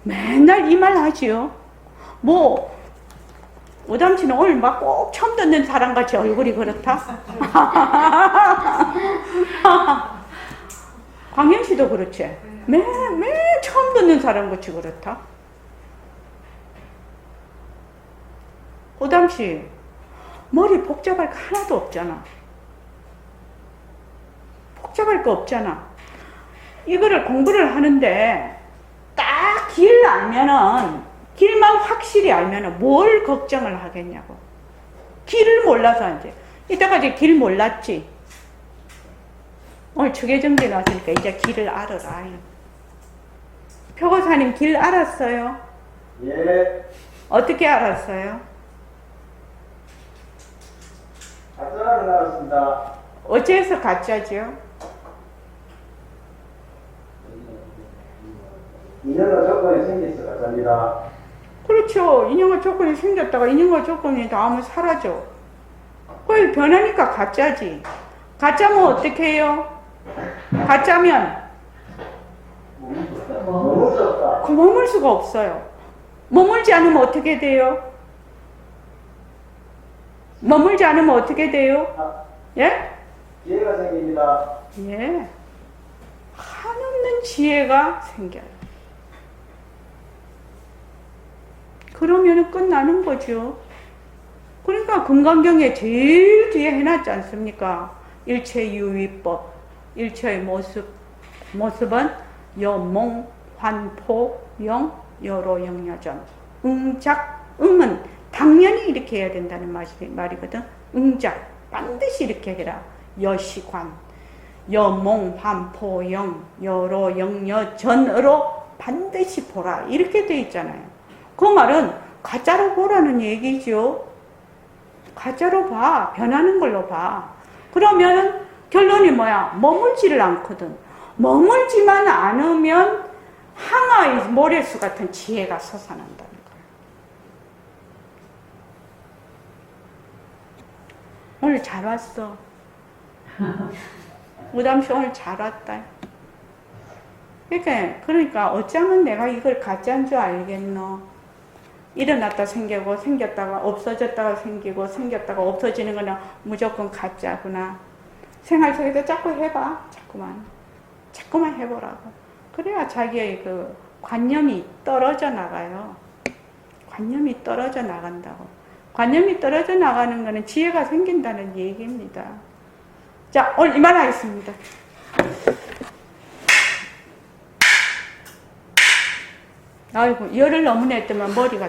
맨날 이 말 하지요. 뭐, 오담씨는 오늘 막 꼭 처음 듣는 사람같이 얼굴이 그렇다? 광현씨도 그렇지? 맨 처음 듣는 사람같이 그렇다? 오담씨, 머리 복잡할 거 하나도 없잖아. 복잡할 거 없잖아. 이거를 공부를 하는데 딱 길 알면은, 길만 확실히 알면은 뭘 걱정을 하겠냐고. 길을 몰라서 이제 이때까지 길 몰랐지. 오늘 주계정지 나왔으니까 이제 길을 알아라. 표고사님 길 알았어요? 예, 어떻게 알았어요? 가짜를 나왔습니다. 어째서 가짜죠? 인연과 조건이 생겨서 가짜입니다. 그렇죠. 인연과 조건이 생겼다가 인연과 조건이 닿으면 사라져. 그게 변하니까 가짜지. 가짜면 어떻게 해요? 가짜면 너무 무섭다. 그 머물 수가 없어요. 머물지 않으면 어떻게 돼요? 머물지 않으면 어떻게 돼요? 예? 기회가 생깁니다. 예. 한없는 지혜가 생겨요. 그러면 끝나는 거죠. 그러니까 금강경에 제일 뒤에 해놨지 않습니까? 일체유의법, 일체의 모습은 여몽, 환포, 영, 여로, 영여전. 응작, 응은 당연히 이렇게 해야 된다는 말이거든. 응작, 반드시 이렇게 해라. 여시관, 여몽, 환포, 영, 여로, 영여전으로 반드시 보라. 이렇게 돼 있잖아요. 그 말은 가짜로 보라는 얘기죠. 가짜로 봐. 변하는 걸로 봐. 그러면 결론이 뭐야? 머물지를 않거든. 머물지만 않으면 항아의 모래수 같은 지혜가 솟아난다는 거야. 오늘 잘 왔어. 무담씨 오늘 잘 왔다. 그러니까 어쩌면 내가 이걸 가짜인 줄 알겠노? 일어났다 생기고 생겼다가 없어졌다가 생기고 생겼다가 없어지는 거는 무조건 가짜구나. 생활 속에서 자꾸 해봐. 자꾸만 해보라고. 그래야 자기의 그 관념이 떨어져 나가요. 관념이 떨어져 나간다고. 관념이 떨어져 나가는 거는 지혜가 생긴다는 얘기입니다. 자, 오늘 이만 하겠습니다. 아이고, 열을 너무 냈더만 머리가